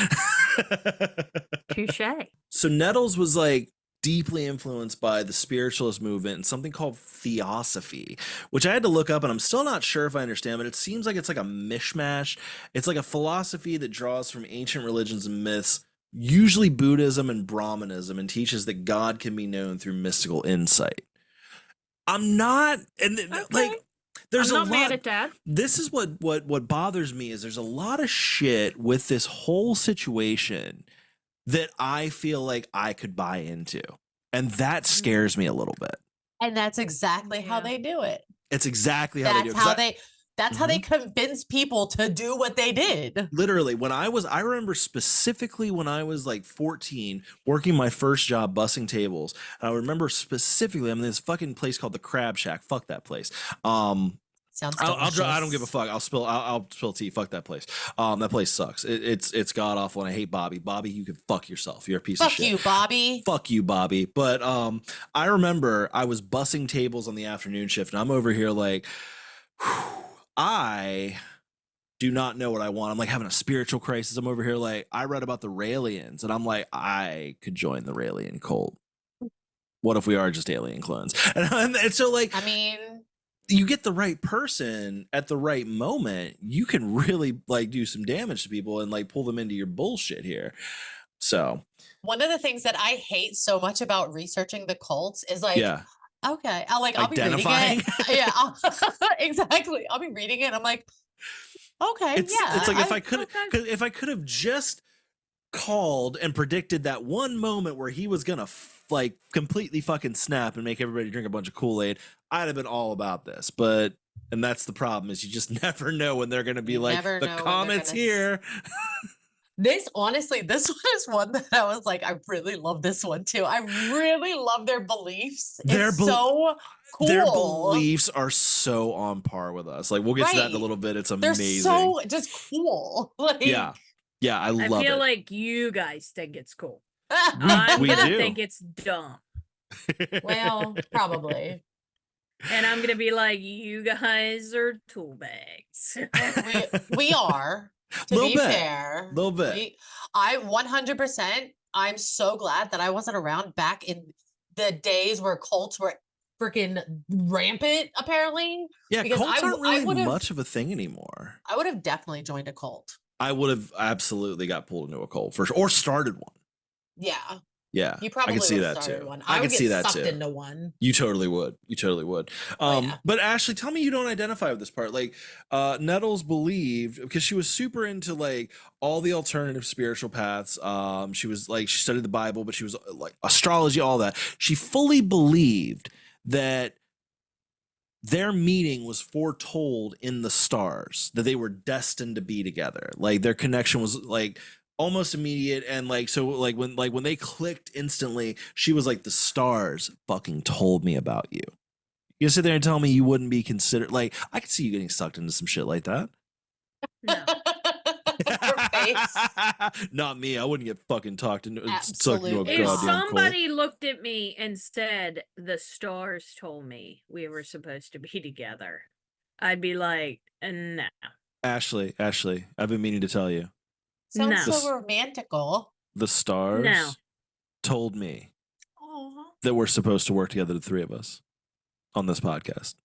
Touche. So Nettles was like deeply influenced by the spiritualist movement and something called theosophy, which I had to look up and I'm still not sure if I understand, but it seems like it's like a mishmash. It's like a philosophy that draws from ancient religions and myths, usually Buddhism and Brahmanism, and teaches that God can be known through mystical insight. I'm not, and like, there's I'm not a lot. mad at that. This is what bothers me is there's a lot of shit with this whole situation that I feel like I could buy into. And that scares me a little bit. And that's exactly how they do it. It's exactly how they do it. That's how they convince people to do what they did. Literally, I remember specifically when I was like 14, working my first job bussing tables. And I remember specifically, I'm in this fucking place called the Crab Shack. Fuck that place. Sounds I don't give a fuck. I'll spill tea. Fuck that place. That place sucks. It's god awful, and I hate Bobby. Bobby, you can fuck yourself. You're a piece of shit. Fuck you, Bobby. Fuck you, Bobby. But I remember I was bussing tables on the afternoon shift, and I'm over here like, I do not know what I want. I'm like having a spiritual crisis. I'm over here like, I read about the Raelians, and I'm like, I could join the Raelian cult. What if we are just alien clones? And so like, I mean, you get the right person at the right moment, you can really like do some damage to people and like pull them into your bullshit here. So one of the things that I hate so much about researching the cults is like, okay, I'll be reading it. Yeah, exactly. I'll be reading it. And I'm like, okay, it's like if I could have just called and predicted that one moment where he was gonna like completely fucking snap and make everybody drink a bunch of Kool-Aid, I'd have been all about this. But and that's the problem, is you just never know when they're gonna be like, the comet's here. This one is one that I was like, I really love this one too. I really love their beliefs. It's so cool. Their beliefs are so on par with us. Like we'll get to that in a little bit. It's amazing. They're so just cool. Like, yeah, I love it. I feel like you guys think it's cool. We do. Think it's dumb. Well, probably. And I'm gonna be like, you guys are tool bags. we are. To be fair, a little bit. I 100%. I'm so glad that I wasn't around back in the days where cults were freaking rampant. Apparently, yeah, because cults aren't really much of a thing anymore. I would have definitely joined a cult. I would have absolutely got pulled into a cult for sure, or started one. Yeah. Yeah, you probably I can see that too. I can see that too. Into one. You totally would. But Ashley, tell me you don't identify with this part. Like, Nettles believed, because she was super into like all the alternative spiritual paths. She was like, she studied the Bible, but she was like astrology, all that. She fully believed that their meeting was foretold in the stars, that they were destined to be together. Like their connection was like almost immediate, and like so like when they clicked instantly, she was like, the stars fucking told me about you. You sit there and tell me you wouldn't be considered. Like, I could see you getting sucked into some shit like that. No. Her face. Not me. I wouldn't get fucking sucked into a If goddamn somebody looked at me and said, the stars told me we were supposed to be together, I'd be like, no. Ashley, I've been meaning to tell you. Sounds so romantical. The stars told me that we're supposed to work together, the three of us, on this podcast.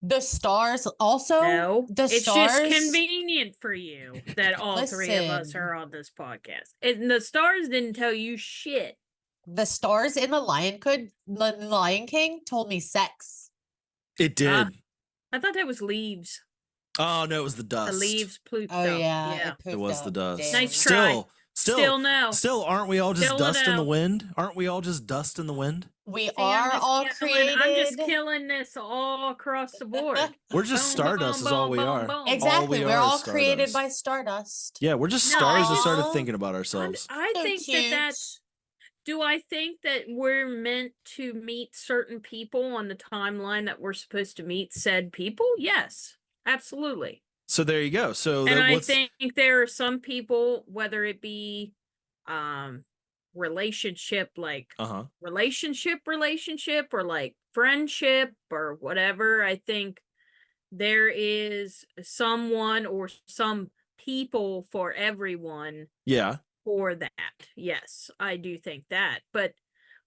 The stars also? No, it's just convenient for you that all three of us are on this podcast. And the stars didn't tell you shit. The stars in the Lion King told me sex. It did. I thought that was leaves. Oh no, it was the dust. The leaves pooped up. Yeah. It was the dust. Damn. Nice try. Still no. Still, aren't we all just dust in the wind? Aren't we all just dust in the wind? We are all created. I'm just killing this all across the board. We're just stardust is all we are. Exactly. We're all created by stardust. Yeah, we're just stars that started thinking about ourselves. I think that's... Do I think that we're meant to meet certain people on the timeline that we're supposed to meet said people? Yes, absolutely. So there you go. So and I think there are some people, whether it be relationship, like relationship, or like friendship or whatever, I think there is someone or some people for everyone. Yeah. For that. Yes, I do think that. But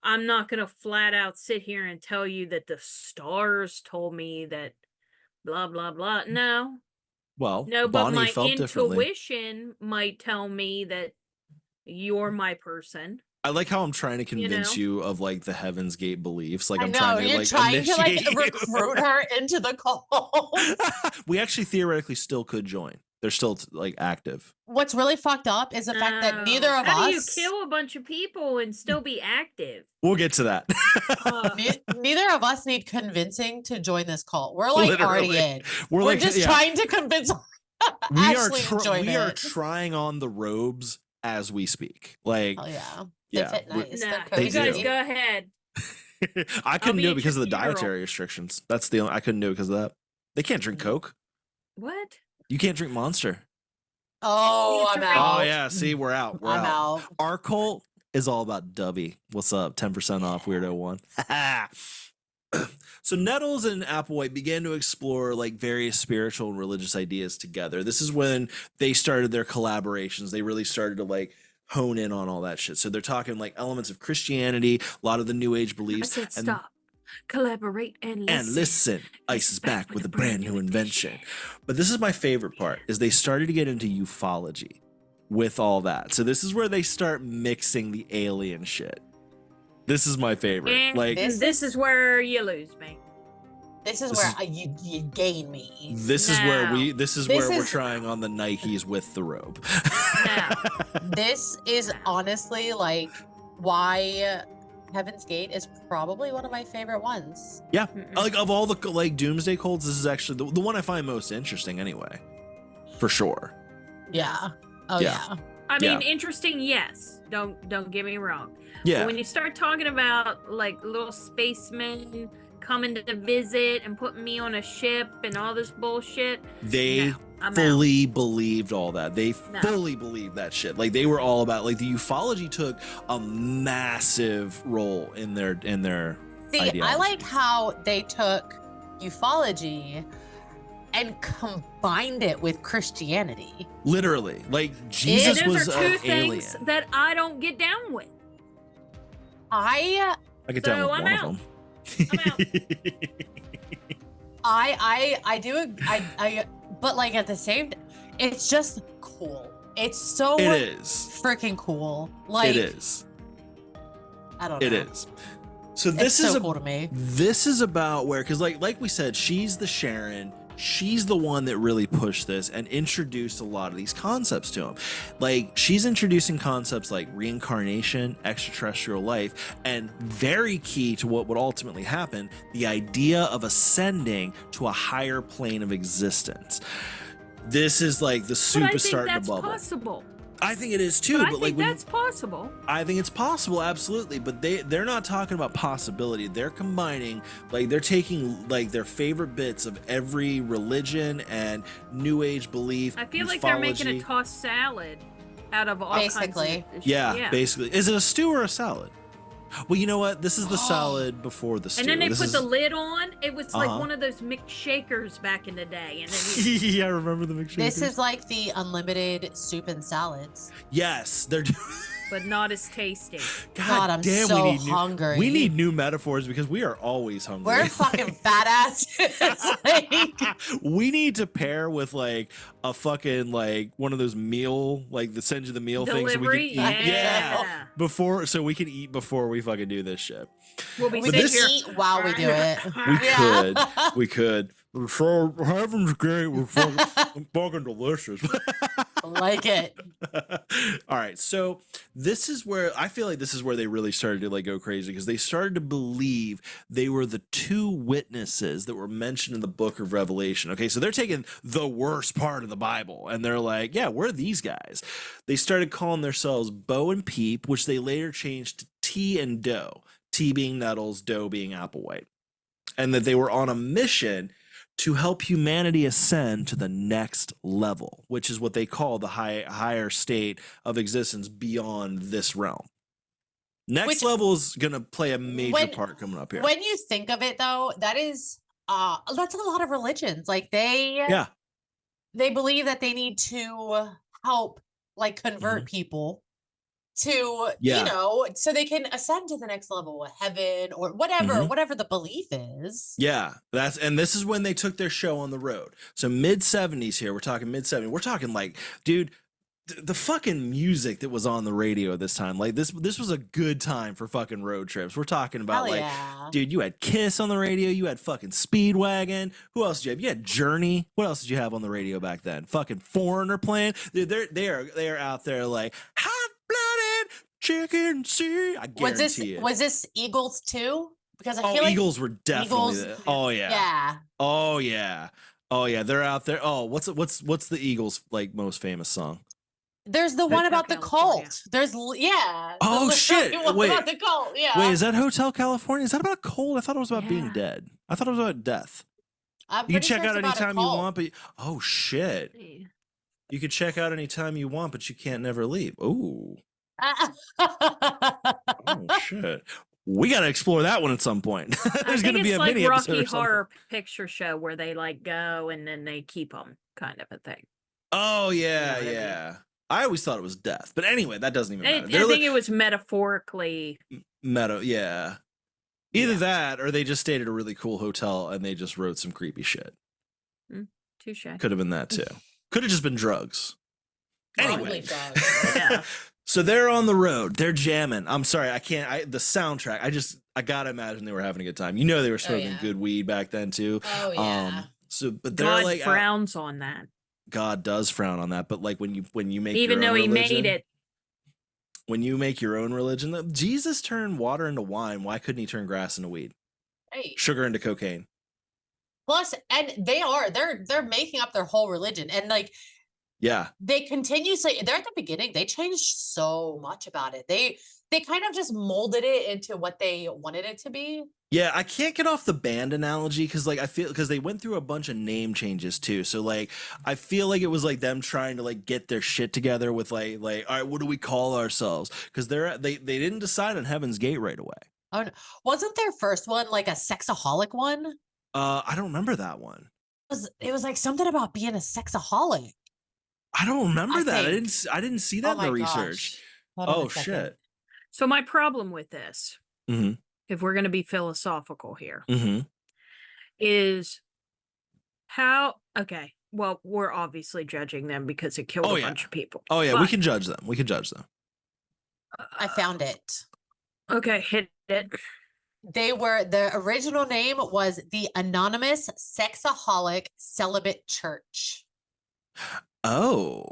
I'm not going to flat out sit here and tell you that the stars told me that blah, blah, blah. No. Well, no, but my intuition might tell me that you're my person. I like how I'm trying to convince you of like the Heaven's Gate beliefs. Like I'm trying to recruit her into the cult. We actually theoretically still could join. They're still like active. What's really fucked up is the fact that neither of How do you us, kill a bunch of people and still be active? We'll get to that. neither of us need convincing to join this cult. We're like already Literally. in. We're We're like, just yeah. trying to convince Ashley to join we are it. trying on the robes as we speak. Like, Oh yeah, yeah, they fit nice. Nah, They're you do. guys cozy. go ahead. I couldn't be do it at because of your the funeral. dietary restrictions. That's the only, I couldn't do it because of that. They can't drink Coke. What? You can't drink Monster. Oh, I'm out. Oh yeah, see, we're out. We're I'm out. out. Our cult is all about Dubby. What's up? 10% off Weirdo One. So Nettles and Applewhite began to explore like various spiritual and religious ideas together. This is when they started their collaborations. They really started to like hone in on all that shit. So they're talking like elements of Christianity, a lot of the New Age beliefs. I said stop. Collaborate and listen. And listen, Ice is back with a brand new invention. But this is my favorite part, is they started to get into ufology with all that. So this is where they start mixing the alien shit. This is my favorite. And like this is where you lose me. This is where you gain me. This is where we're is- trying on the Nikes with the robe. No. This is honestly like why Heaven's Gate is probably one of my favorite ones. Yeah, Mm-mm. like of all the like doomsday cults, this is actually the one I find most interesting anyway, for sure. Yeah. Oh Yeah. yeah. I mean, Yeah. interesting, yes. Don't get me wrong. Yeah, But when you start talking about like little spacemen coming to visit and putting me on a ship and all this bullshit, they no, I'm fully believed all that. They No. fully believed that shit. Like they were all about like the ufology took a massive role in their See, I ideology. like how they took ufology and combined it with Christianity. Literally, like out. Jesus And was those are two an things alien. that I don't get down with. I I get So down with I'm one out. of them. I'm out. I do but like at the same it's just cool. It's so It is. freaking cool. Like It is. I don't know. It is. So It's this so is cool to me. This is about where, because like we said, she's the Sharon. She's the one that really pushed this and introduced a lot of these concepts to him. Like she's introducing concepts like reincarnation, extraterrestrial life, and very key to what would ultimately happen, the idea of ascending to a higher plane of existence. This is like the But soup I is think starting that's to bubble. possible. I think it is too, But I but think like that's possible. I think it's possible, absolutely, but they're not talking about possibility. They're combining, like they're taking like their favorite bits of every religion and New Age belief. I feel like they're making a ufology. tossed salad out of all Basically. kinds of Yeah, basically. Is it a stew or a salad? Well, you know what? This is the salad before the stew. And then they This put is- the lid on. It was like Uh-huh. one of those mixed shakers back in the day. And then yeah, I remember the mixture. This is like the unlimited soup and salads. yes, they're. but not as tasty. God, I'm damn, so we need hungry. We need new metaphors because we are always hungry. We're fucking fat asses. Like, We need to pair with like a fucking like one of those meal like that sends you the meal things so we can Delivery, eat. yeah. Before so we can eat before we fucking do this shit. We'll be we But can sitting this- here. eat while we do it. We Yeah. could. We could. So heaven's great. We're fucking delicious. Like it. All right, so this is where I feel like this is where they really started to like go crazy because they started to believe they were the two witnesses that were mentioned in the book of Revelation. Okay, so they're taking the worst part of the Bible and they're like, yeah, we're these guys. They started calling themselves Bo and Peep, which they later changed to T and Doe. T being Nettles, Doe being Applewhite, and that they were on a mission to help humanity ascend to the next level, which is what they call the higher state of existence beyond this realm. Next Which- level is going to play a major When- part coming up here. When you think of it though, that is that's a lot of religions. Like they believe that they need to help like convert people to Yeah. you know so they can ascend to the next level of heaven or whatever the belief is. Yeah, this is when they took their show on the road. So mid 70s here, we're talking mid 70s. We're talking like, dude, the fucking music that was on the radio this time, like this was a good time for fucking road trips. We're talking about Hell like, yeah. dude, you had Kiss on the radio, you had fucking Speedwagon. Who else did you have? You had Journey. What else did you have on the radio back then? Fucking Foreigner playing. They are out there like hot blooded chicken sea. I guarantee it. Was this Eagles too? Because I Oh, feel like Eagles were definitely Eagles, oh yeah. yeah. Oh yeah. Oh yeah. They're out there. Oh, what's the Eagles like most famous song? There's the one Hotel about the California. cult. There's yeah. Oh, shit. Wait. About the cult. Yeah. Wait, is that Hotel California? Is that about cold? I thought it was about being Yeah. dead. I thought it was about death. I'm You can pretty check sure out it's about a anytime you cult. want, but oh shit. You can check out anytime you want, but you can't never leave. Ooh. Oh shit. We got to explore that one at some point. There's going to be a like mini episode Rocky or something. Horror Picture Show where they like go and then they keep them, kind of a thing. Oh yeah, You know what I mean? yeah. I always thought it was death, but anyway, that doesn't even I matter. think it was metaphorically. Meta, yeah. Either Yeah. that or they just stayed at a really cool hotel and they just wrote some creepy shit. Touche. Could have been that too. Could have just been drugs. Anyway. Probably drugs. Yeah. So they're on the road. They're jamming. I'm sorry, I can't. The soundtrack. I gotta imagine they were having a good time. You know, they were smoking yeah. good weed back then too. Oh yeah. But they're God like frowns on that. God does frown on that. But like when you make Even your though own he religion, made it. when you make your own religion, Jesus turned water into wine. Why couldn't he turn grass into weed, Hey. sugar into cocaine? Plus, and they're making up their whole religion, and like Yeah. they continuously. They're at the beginning. They changed so much about it. They kind of just molded it into what they wanted it to be. Yeah, I can't get off the band analogy because like I feel because they went through a bunch of name changes too. So like I feel like it was like them trying to like get their shit together with like all right, what do we call ourselves? Because they didn't decide on Heaven's Gate right away. Oh, no. Wasn't their first one like a sexaholic one? I don't remember that one. It was like something about being a sexaholic. I don't remember I that. think. I didn't see that in the my research. gosh. Hold on Oh a second. shit. So my problem with this, Mm-hmm. if we're going to be philosophical here, Mm-hmm. is how, okay, well, we're obviously judging them because it killed Oh, a yeah. bunch of people. Oh yeah, we But- can judge them. We can judge them. I found it. Okay, hit it. The original name was the Anonymous Sexaholic Celibate Church. Oh.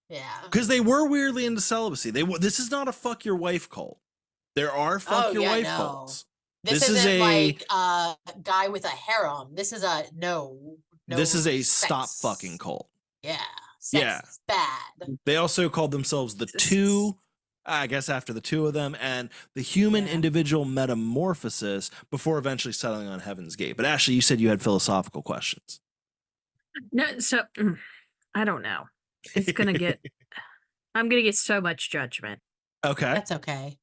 Yeah. Because they were weirdly into celibacy. This is not a fuck your wife cult. There are fuck your wife cults. This is isn't a- like a guy with a harem. This is a no. This is a sex. stop fucking cult. Yeah. Sex Yeah. is bad. They also called themselves the two, I guess after the two of them, and the human Yeah. individual metamorphosis before eventually settling on Heaven's Gate. But Ashley, you said you had philosophical questions. No, so I don't know. It's going to get, I'm going to get so much judgment. Okay, That's okay.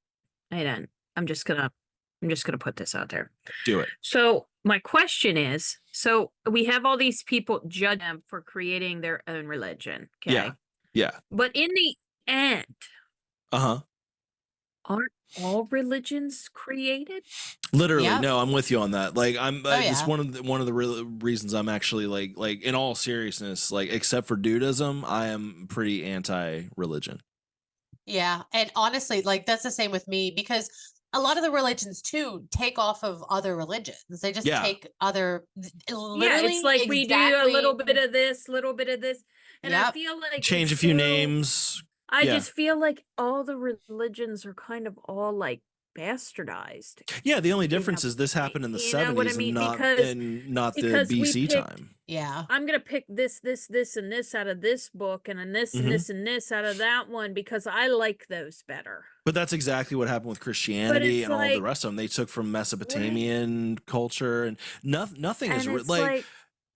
I don't. I'm just gonna put this out there. do it. So my question is, so we have all these people judge them for creating their own religion. Okay. Yeah. Yeah. But in the end, Uh-huh. aren't all religions created? Literally, Yeah. no, I'm with you on that. Like, it's yeah. one of the reasons I'm actually like in all seriousness, like except for dudism, I am pretty anti-religion. Yeah. And honestly, like that's the same with me because a lot of the religions too take off of other religions. They just Yeah. take other Yeah, literally it's like we do a little bit exactly- of this, little bit of this. And I Yep. feel like Change a it's few so- names. I Yeah. just feel like all the religions are kind of all like bastardized. Yeah, the only You difference have- is this happened in the you know what I 70s mean? and not Because- the because we BC picked- time. Yeah. I'm gonna pick this, and this out of this book, and then this Mhm. and this and this out of that one because I like those better. But that's exactly what happened with Christianity it's and all the like- rest of them. They took from Mesopotamian culture and nothing is And it's like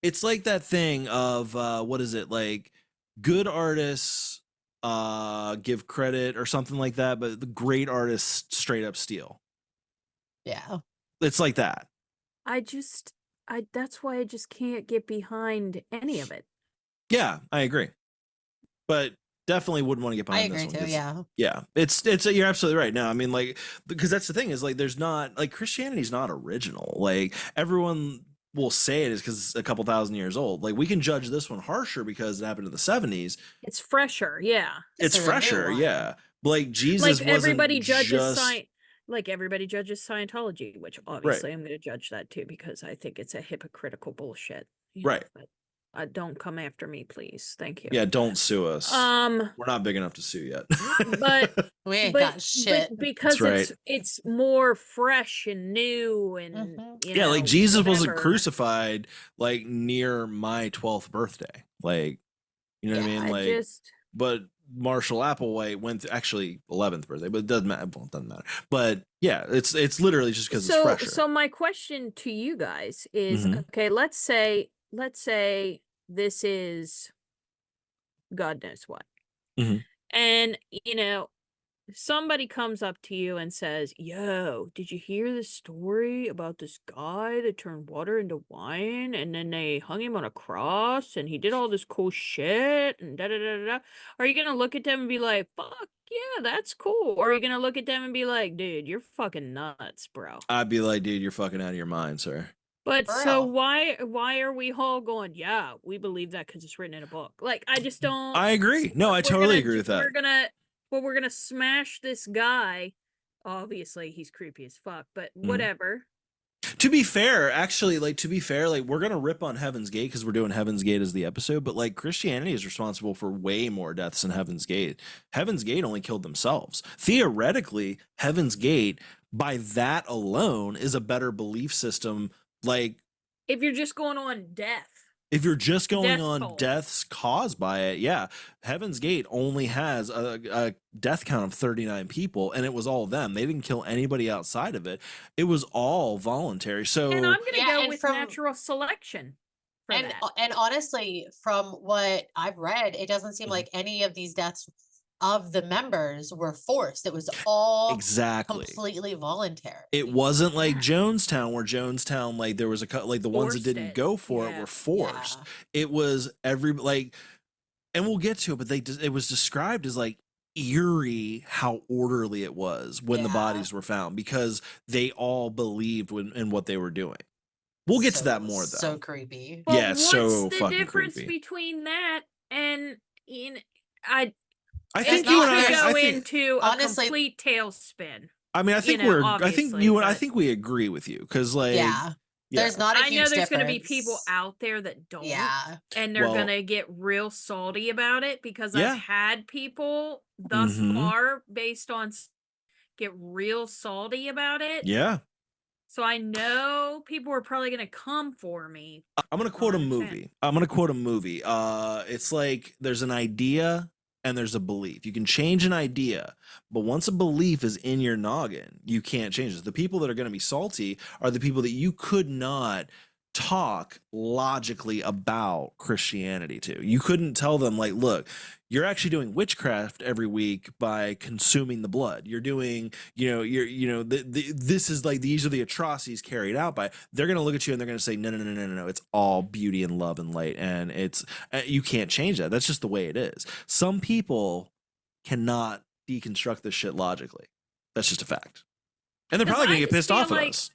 it's like that thing of what is it, like good artists give credit or something like that, but the great artists straight up steal. Yeah. It's like that. that's why I just can't get behind any of it. Yeah, I agree. But definitely wouldn't want to get I behind agree this one. too. 'Cause- Yeah. Yeah, it's you're absolutely right. No, I mean, like, because that's the thing is like there's not like Christianity's not original. Like everyone we'll say it is because it's a couple thousand years old. Like we can judge this one harsher because it happened in the 70s. It's fresher, yeah. It's fresher, yeah. But like Jesus Like wasn't everybody judges just like everybody judges Scientology, which obviously I'm going to judge that too because I think it's a hypocritical bullshit. Right. But don't come after me, please. Thank you. Yeah, don't sue us. We're not big enough to sue yet. But we ain't got shit. But because it's more fresh and new and yeah, like Jesus wasn't crucified like near my 12th birthday. Like, you know what I mean? Like, but Marshall Applewhite went actually 11th birthday, but it doesn't matter. Well, it doesn't matter. But yeah, it's literally just because it's fresher. So my question to you guys is, okay, let's say this is God knows what. And, somebody comes up to you and says, yo, did you hear the story about this guy that turned water into wine and then they hung him on a cross and he did all this cool shit and da da da da? Are you going to look at them and be like, fuck yeah, that's cool? Or are you going to look at them and be like, dude, you're fucking nuts, bro? I'd be like, dude, you're fucking out of your mind, sir. But so why are we all going, yeah, we believe that because it's written in a book? Like, I just don't. I agree. No, I totally agree with that. We're gonna smash this guy. Obviously, he's creepy as fuck, but whatever. To be fair, actually, like we're gonna rip on Heaven's Gate because we're doing Heaven's Gate as the episode, but like Christianity is responsible for way more deaths than Heaven's Gate. Heaven's Gate only killed themselves. Theoretically, Heaven's Gate, by that alone, is a better belief system. Like, if you're just going on death. If you're just going on deaths caused by it, yeah. Heaven's Gate only has a death count of 39 people, and it was all them. They didn't kill anybody outside of it. It was all voluntary. So, and I'm going to go with natural selection. And honestly, from what I've read, it doesn't seem like any of these deaths of the members were forced. It was all completely voluntary. It wasn't like Jonestown, where Jonestown, like there was like the ones that didn't go for it were forced. It was and we'll get to it, but it was described as like eerie how orderly it was when the bodies were found because they all believed in what they were doing. We'll get to that more though. So creepy. Well, yeah, so fucking creepy. What's the difference between that and I think you and I go into a complete tailspin. I mean, I think I think we agree with you because, like, there's not a huge difference. There's going to be people out there that don't, and they're going to get real salty about it because I've had people thus far based on get real salty about it. Yeah. So I know people are probably going to come for me. I'm going to quote a movie. It's like there's an idea and there's a belief. You can change an idea, but once a belief is in your noggin, you can't change it. The people that are going to be salty are the people that you could not talk logically about Christianity to. You couldn't tell them, like, look, you're actually doing witchcraft every week by consuming the blood. You're doing, this is like, these are the atrocities carried out by. They're going to look at you and they're going to say, no. It's all beauty and love and light. And you can't change that. That's just the way it is. Some people cannot deconstruct this shit logically. That's just a fact. And they're probably going to get pissed off at us.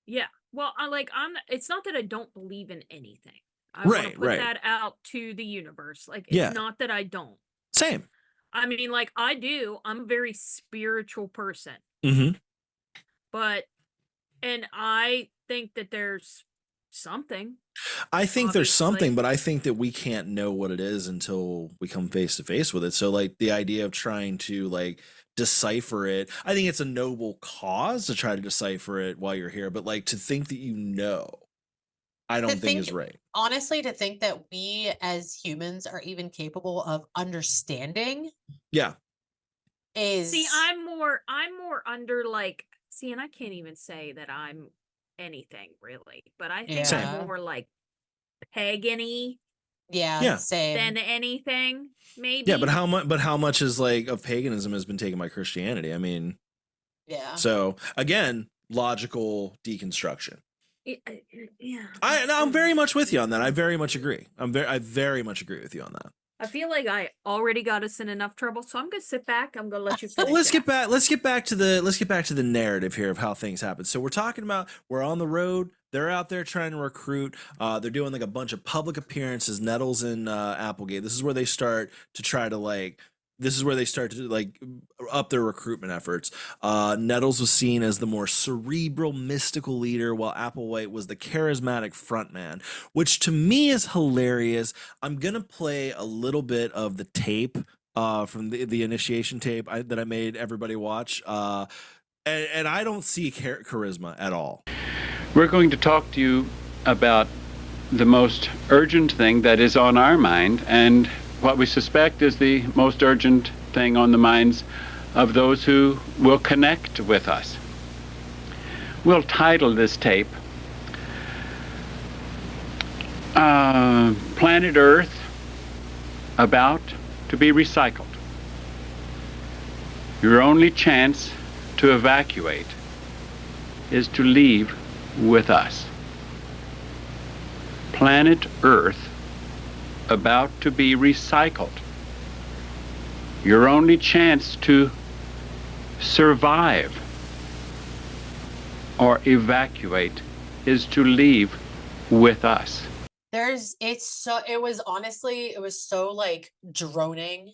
Yeah. Well, it's not that I don't believe in anything. I want to put that out to the universe. Like, it's not that I don't. Same. I mean, like, I do. I'm a very spiritual person. But, and I think that there's something. I think there's something, but I think that we can't know what it is until we come face to face with it. So, like, the idea of trying to, like, decipher it, I think it's a noble cause to try to decipher it while you're here, but like to think that I don't think is right. Honestly, to think that we as humans are even capable of understanding is I'm more under like and I can't even say that I'm anything really, but I think I'm more like pagan-y. Same. Than anything, maybe. Yeah, but how much is like of paganism has been taken by Christianity? I mean, so again, logical deconstruction. I'm very much with you on that. I very much agree. I very much agree with you on that. I feel like I already got us in enough trouble, so I'm gonna sit back. I'm gonna let you finish. Let's get back to the narrative here of how things happen. So we're talking about we're on the road. They're out there trying to recruit. They're doing like a bunch of public appearances, Nettles and Applegate. This is where they start to try to like. This is where they start to like up their recruitment efforts. Nettles was seen as the more cerebral, mystical leader, while Applewhite was the charismatic frontman, which to me is hilarious. I'm gonna play a little bit of the tape from the initiation tape that I made everybody watch, and I don't see charisma at all. We're going to talk to you about the most urgent thing that is on our mind, and what we suspect is the most urgent thing on the minds of those who will connect with us. We'll title this tape Planet Earth About to be Recycled. Your only chance to evacuate is to leave with us. Planet Earth about to be recycled. Your only chance to survive or evacuate is to leave with us. It was so like droning.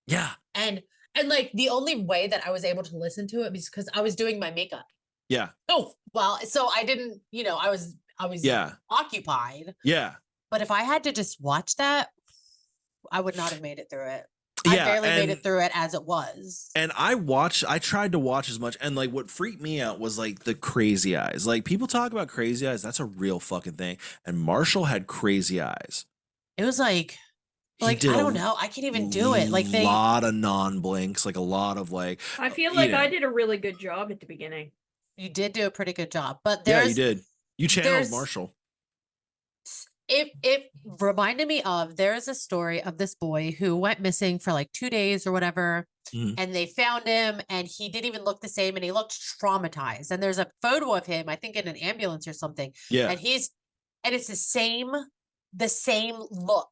Yeah. And like the only way that I was able to listen to it was because I was doing my makeup. Yeah. Oh, well, so I didn't, I was occupied. Yeah. But if I had to just watch that, I would not have made it through it. Yeah, I barely made it through it as it was. And I tried to watch as much, and like what freaked me out was like the crazy eyes. Like people talk about crazy eyes, that's a real fucking thing. And Marshall had crazy eyes. It was like I don't know. I can't even do it. Like a lot of non-blinks, like a lot of like. I feel like I did a really good job at the beginning. You did do a pretty good job, but you did. You channeled Marshall. It reminded me of, there is a story of this boy who went missing for like 2 days or whatever. And they found him and he didn't even look the same and he looked traumatized. And there's a photo of him, I think in an ambulance or something. Yeah. And it's the same look.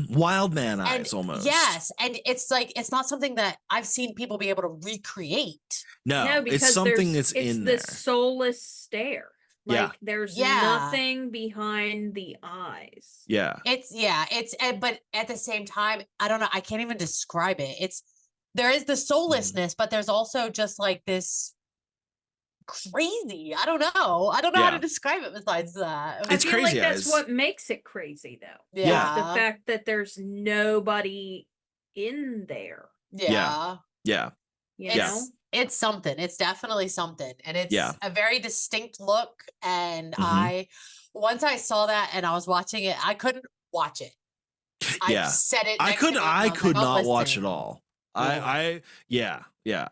Wild man eyes almost. Yes. And it's like, it's not something that I've seen people be able to recreate. No, because it's something that's in there. It's the soulless stare. Like there's nothing behind the eyes. Yeah. But at the same time, I don't know. I can't even describe it. There is the soullessness, but there's also just like this crazy. I don't know how to describe it besides that. It's I feel crazy like that's eyes. what makes it crazy though. Yeah. The fact that there's nobody in there. Yeah. You know? It's something. It's definitely something. And it's a very distinct look. And once I saw that and I was watching it, I couldn't watch it. Yeah. I said it. I could not watch it all. Yeah.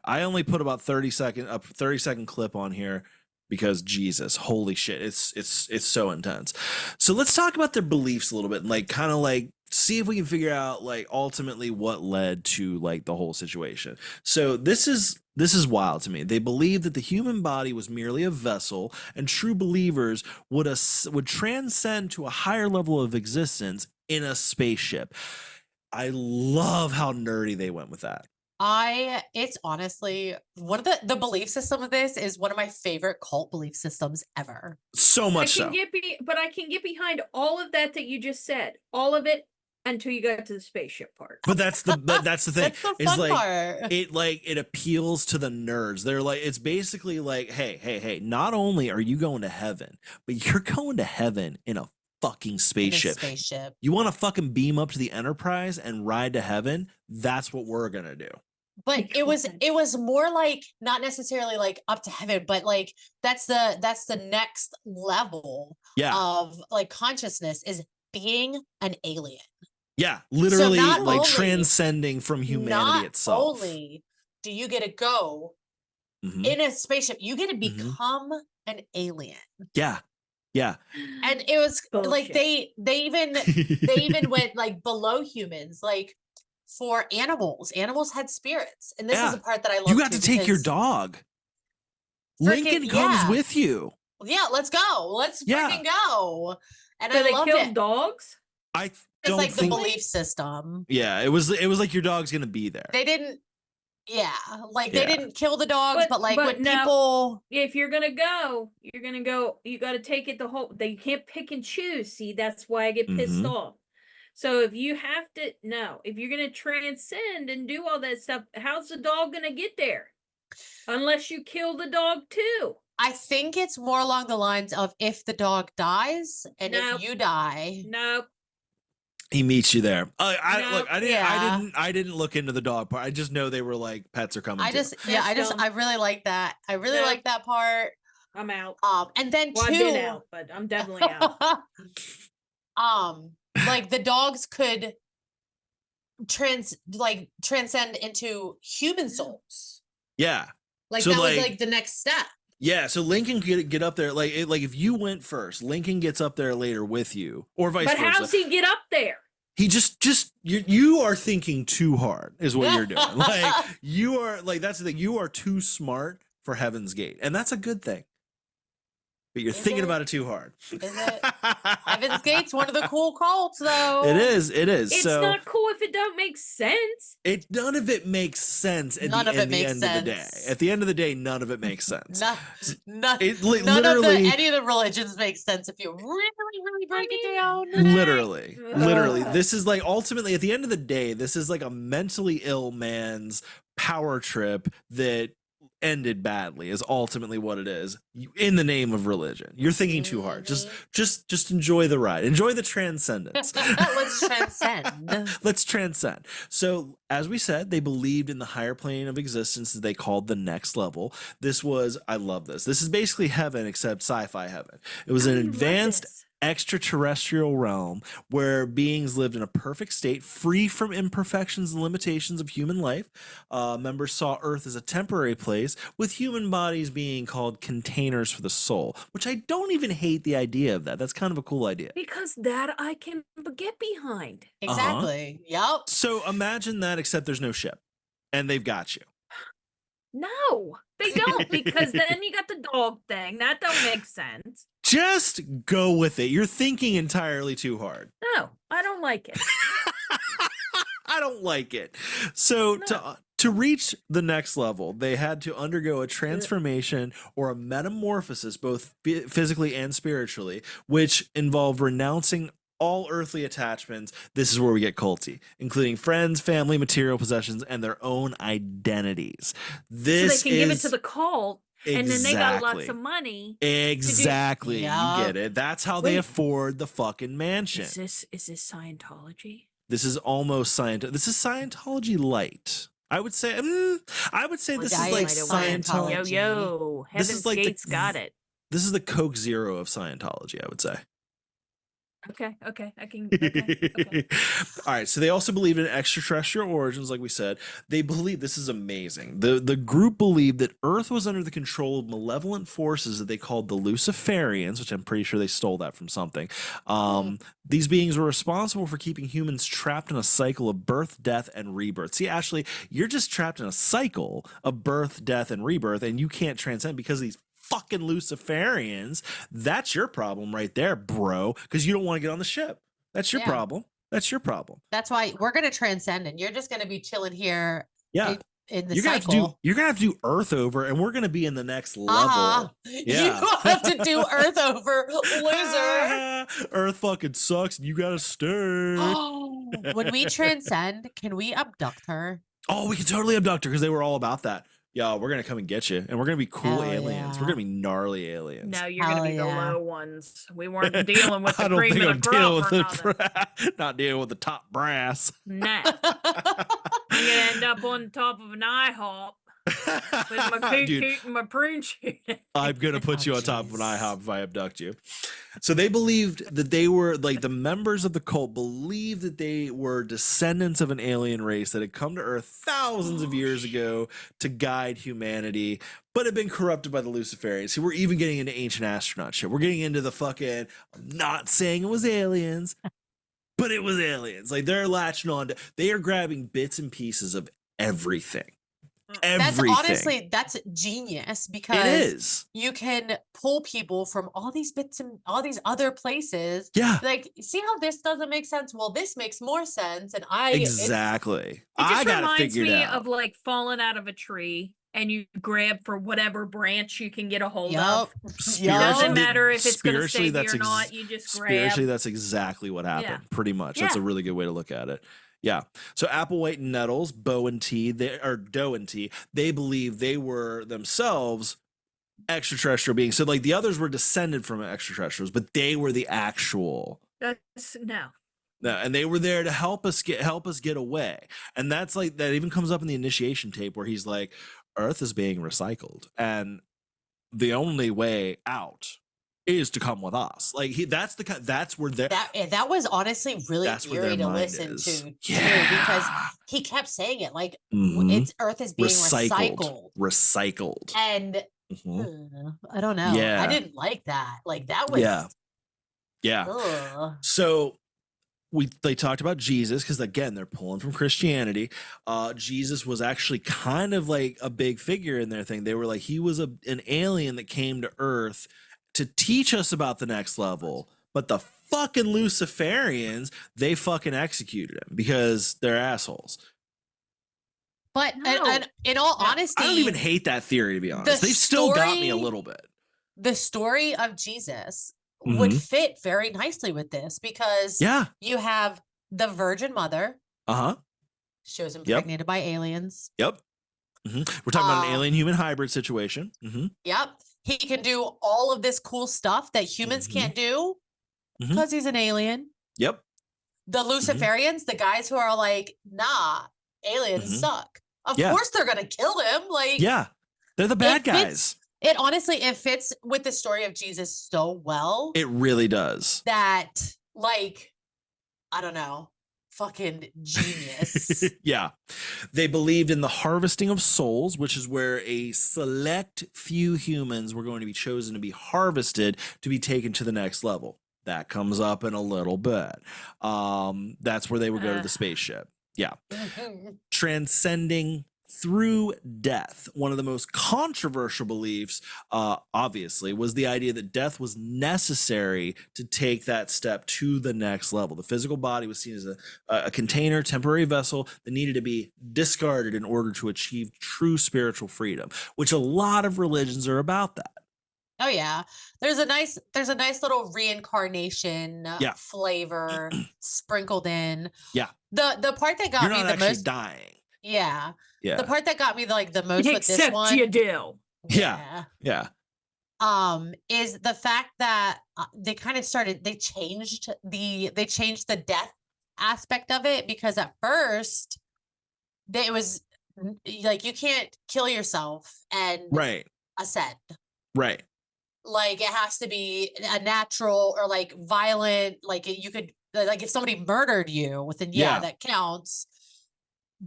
I only put about 30-second clip on here because Jesus, holy shit. It's so intense. So let's talk about their beliefs a little bit and like kind of like see if we can figure out like ultimately what led to like the whole situation. So this is wild to me. They believe that the human body was merely a vessel, and true believers would transcend to a higher level of existence in a spaceship. I love how nerdy they went with that. It's honestly one of the belief system of this is one of my favorite cult belief systems ever. So much so. But I can get behind all of that you just said. All of it until you got to the spaceship part. But that's the thing. That's the fun part. It appeals to the nerds. They're like, it's basically like, hey, not only are you going to heaven, but you're going to heaven in a fucking spaceship. You want to fucking beam up to the Enterprise and ride to heaven? That's what we're gonna do. But it was more like not necessarily like up to heaven, but like that's the next level of like consciousness is being an alien. Yeah, literally like transcending from humanity itself. Not only do you get to go in a spaceship, you get to become an alien. Yeah. And it was like they even went like below humans, like for animals. Animals had spirits. And this is the part that I love. You got to take your dog. Lincoln comes with you. Yeah, let's go. Let's freaking go. And so I loved killed dogs? It's like the belief system. Yeah, it was like your dog's gonna be there. They didn't Yeah, like Yeah. they didn't kill the dogs, but like when now, people, if you're gonna go, you got to take it the whole. They can't pick and choose. See, that's why I get pissed off. So if you have to, no, if you're gonna transcend and do all that stuff, how's the dog gonna get there? Unless you kill the dog too. I think it's more along the lines of if the dog dies and Nope. if you die. Nope. He meets you there. No, I didn't look into the dog part. I just know they were like pets are coming. I really like that. I really No. like that part. I'm out. And then Well, two, I've been out, but I'm definitely out. like the dogs could transcend into human souls. Yeah. Like So, that was like- like the next step. Yeah, so Lincoln get up there like if you went first, Lincoln gets up there later with you, or vice But versa. how's he get up there? He just you are thinking too hard is what you're doing. Like you are like that's the thing. You are too smart for Heaven's Gate, and that's a good thing. But you're Is thinking it? about it too hard. Is it? Heaven's Gate's one of the cool cults, though. It is. It's so not cool if it don't make sense. none of it makes sense at None the of it end makes of the day. sense. At the end of the day, none of it makes sense. None of Literally, any of the religions make sense if you really break it down. literally, this is like ultimately at the end of the day, this is like a mentally ill man's power trip that ended badly is ultimately what it is in the name of religion. You're thinking too hard. Just enjoy the ride. Enjoy the transcendence. Let's transcend. Let's transcend. So, as we said, they believed in the higher plane of existence that they called the next level. This was, I love this. This is basically heaven, except sci-fi heaven. It was an advanced extraterrestrial realm where beings lived in a perfect state, free from imperfections and limitations of human life. Members saw Earth as a temporary place, with human bodies being called containers for the soul, which I don't even hate the idea of that. That's kind of a cool idea. Because that I can get behind. Exactly. Yep. So imagine that, except there's no ship, and they've got you. No, they don't, because then you got the dog thing. That don't make sense. Just go with it. You're thinking entirely too hard. No, I don't like it. I don't like it. So to reach the next level, they had to undergo a transformation or a metamorphosis, both physically and spiritually, which involved renouncing all earthly attachments. This is where we get culty, including friends, family, material possessions, and their own identities. This so they can give it to the cult, and then they got lots Exactly. of money. Exactly. Yeah. You get it. That's how they Wait. afford the fucking mansion. Is this Scientology? This is almost Scientology. This is Scientology light. I would say. This is like Scientology. Yo, This Heaven's is like Gates got it. This is the Coke Zero of Scientology, I would say. Okay, I can. Okay. All right. So they also believed in extraterrestrial origins, like we said. They believe this is amazing. The group believed that Earth was under the control of malevolent forces that they called the Luciferians, which I'm pretty sure they stole that from something. These beings were responsible for keeping humans trapped in a cycle of birth, death, and rebirth. See, Ashley, you're just trapped in a cycle of birth, death, and rebirth, and you can't transcend because of these fucking Luciferians. That's your problem right there, bro, because you don't want to get on the ship. That's your problem. That's your problem. That's why we're gonna transcend, and you're just gonna be chilling here. Yeah. In the You're gonna cycle. you're gonna have to do Earth over, and we're gonna be in the next level. Yeah. You have to do Earth over, loser. Earth fucking sucks, and you gotta stay. When we transcend, can we abduct her? Oh, we can totally abduct her because they were all about that. Yo, we're gonna come and get you, and we're gonna be cool Hell aliens. yeah. We're gonna be gnarly aliens. No, you're gonna be the yeah. low ones. We weren't dealing with the I don't cream think of I'm the dealing crop with or nothing. not dealing with the top brass. Nah, you're gonna end up on top of an IHOP with my coot Dude, coot and my prune shoot. I'm gonna put Oh, you on top of an jeez. IHOP if I abduct you. So they believed that they were like the members of the cult believed that they were descendants of an alien race that had come to Earth thousands of years ago to guide humanity, but had been corrupted by the Luciferians. So we're even getting into ancient astronaut shit. We're getting into the fucking. I'm not saying it was aliens, but it was aliens. Like they're latching on to. They are grabbing bits and pieces of everything. everything. That's genius It because is. you can pull people from all these bits and all these other places. Yeah. Like, see how this doesn't make sense? Well, this makes more sense. And Exactly. It I just got it reminds figured me out. of like falling out of a tree and you grab for whatever branch you can get a hold of. Doesn't matter if it's going to save you or not. You just grab. Spiritually, that's exactly what happened. Pretty much. That's a really good way to look at it. Yeah. So Applewhite and Nettles, Doe and T, they believe they were themselves extraterrestrial beings. So like the others were descended from extraterrestrials, but they were the actual. No, and they were there to help us get away. And that's like that even comes up in the initiation tape where he's like, Earth is being recycled, and the only way out is to come with us. Like that's where that was honestly really eerie to listen to because he kept saying it like it's Earth is being recycled. And I don't know. I didn't like that. Like that was So they talked about Jesus because again they're pulling from Christianity. Jesus was actually kind of like a big figure in their thing. They were like he was an alien that came to Earth to teach us about the next level, but the fucking Luciferians, they fucking executed him because they're assholes. But and in all honesty, I don't even hate that theory, to be honest. They've still got me a little bit. The story of Jesus would fit very nicely with this because you have the Virgin Mother. She was impregnated by aliens. We're talking about an alien-human hybrid situation. He can do all of this cool stuff that humans can't do because he's an alien. The Luciferians, the guys who are like, nah, aliens suck. Of course they're gonna kill him. Like, they're the bad guys. It fits with the story of Jesus so well. It really does. That, like, I don't know, fucking genius. They believed in the harvesting of souls, which is where a select few humans were going to be chosen to be harvested to be taken to the next level. That comes up in a little bit. That's where they would go to the spaceship. Transcending through death. One of the most controversial beliefs, obviously, was the idea that death was necessary to take that step to the next level. The physical body was seen as a container, temporary vessel that needed to be discarded in order to achieve true spiritual freedom, which a lot of religions are about that. Oh yeah, there's a nice little reincarnation flavor sprinkled in. The part that got me the most dying. The part that got me the most with this one, you do. Is the fact that they kind of they changed the death aspect of it, because at first it was like you can't kill yourself and ascend. Like it has to be a natural or like violent, like you could like if somebody murdered you, then that counts.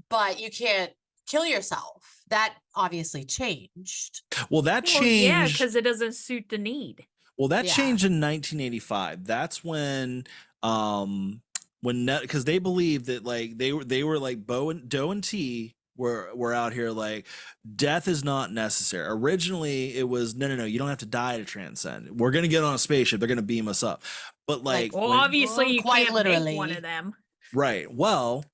But you can't kill yourself. That obviously changed. Well, that changed. Because it doesn't suit the need. Well, that changed in 1985. That's when because they believed that like they were like Doe and T were out here like death is not necessary. Originally, it was no, you don't have to die to transcend. We're gonna get on a spaceship. They're gonna beam us up. But obviously, you quite can't literally make one of them. Right. Well,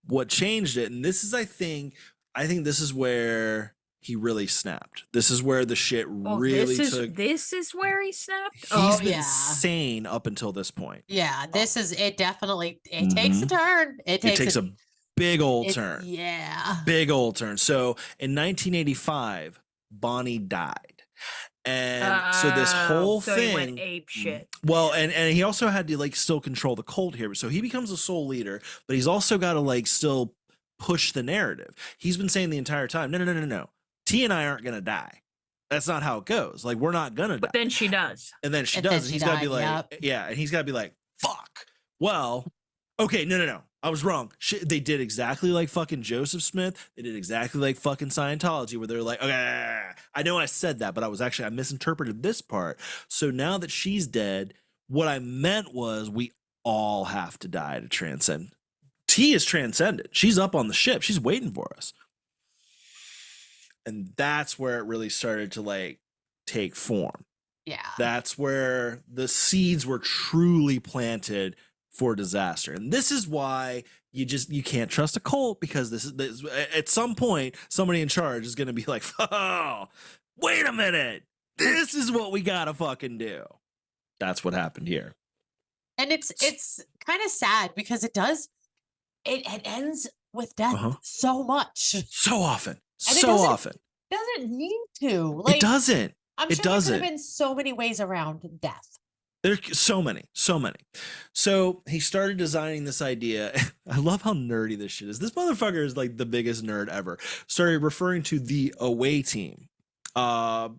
what changed it, and this is I think this is where he really snapped. This is where the shit really took. This is where he snapped. He's been sane up until this point. This is it. Definitely, it takes a turn. It takes a big old turn. Big old turn. So in 1985, Bonnie died. And so this whole thing he went ape shit. Well, and he also had to like still control the cult here. So he becomes a sole leader, but he's also got to like still push the narrative. He's been saying the entire time, no. T and I aren't gonna die. That's not how it goes. Like we're not gonna die. But then she does. And then she does. And he's gotta be like, and he's gotta be like, fuck. Well, okay, no. I was wrong. They did exactly like fucking Joseph Smith. They did exactly like fucking Scientology, where they're like, okay, I know I said that, but I misinterpreted this part. So now that she's dead, what I meant was we all have to die to transcend. T is transcended. She's up on the ship. She's waiting for us. And that's where it really started to like take form. Yeah. That's where the seeds were truly planted for disaster. And this is why you can't trust a cult, because this at some point somebody in charge is going to be like, oh, wait a minute, this is what we gotta fucking do. That's what happened here. And it's kind of sad because it ends with death so much, so often, and so often. Doesn't need to. Like, it doesn't. I'm sure there could have been so many ways around death. There's so many. So he started designing this idea. I love how nerdy this shit is. This motherfucker is like the biggest nerd ever. Started referring to the away team,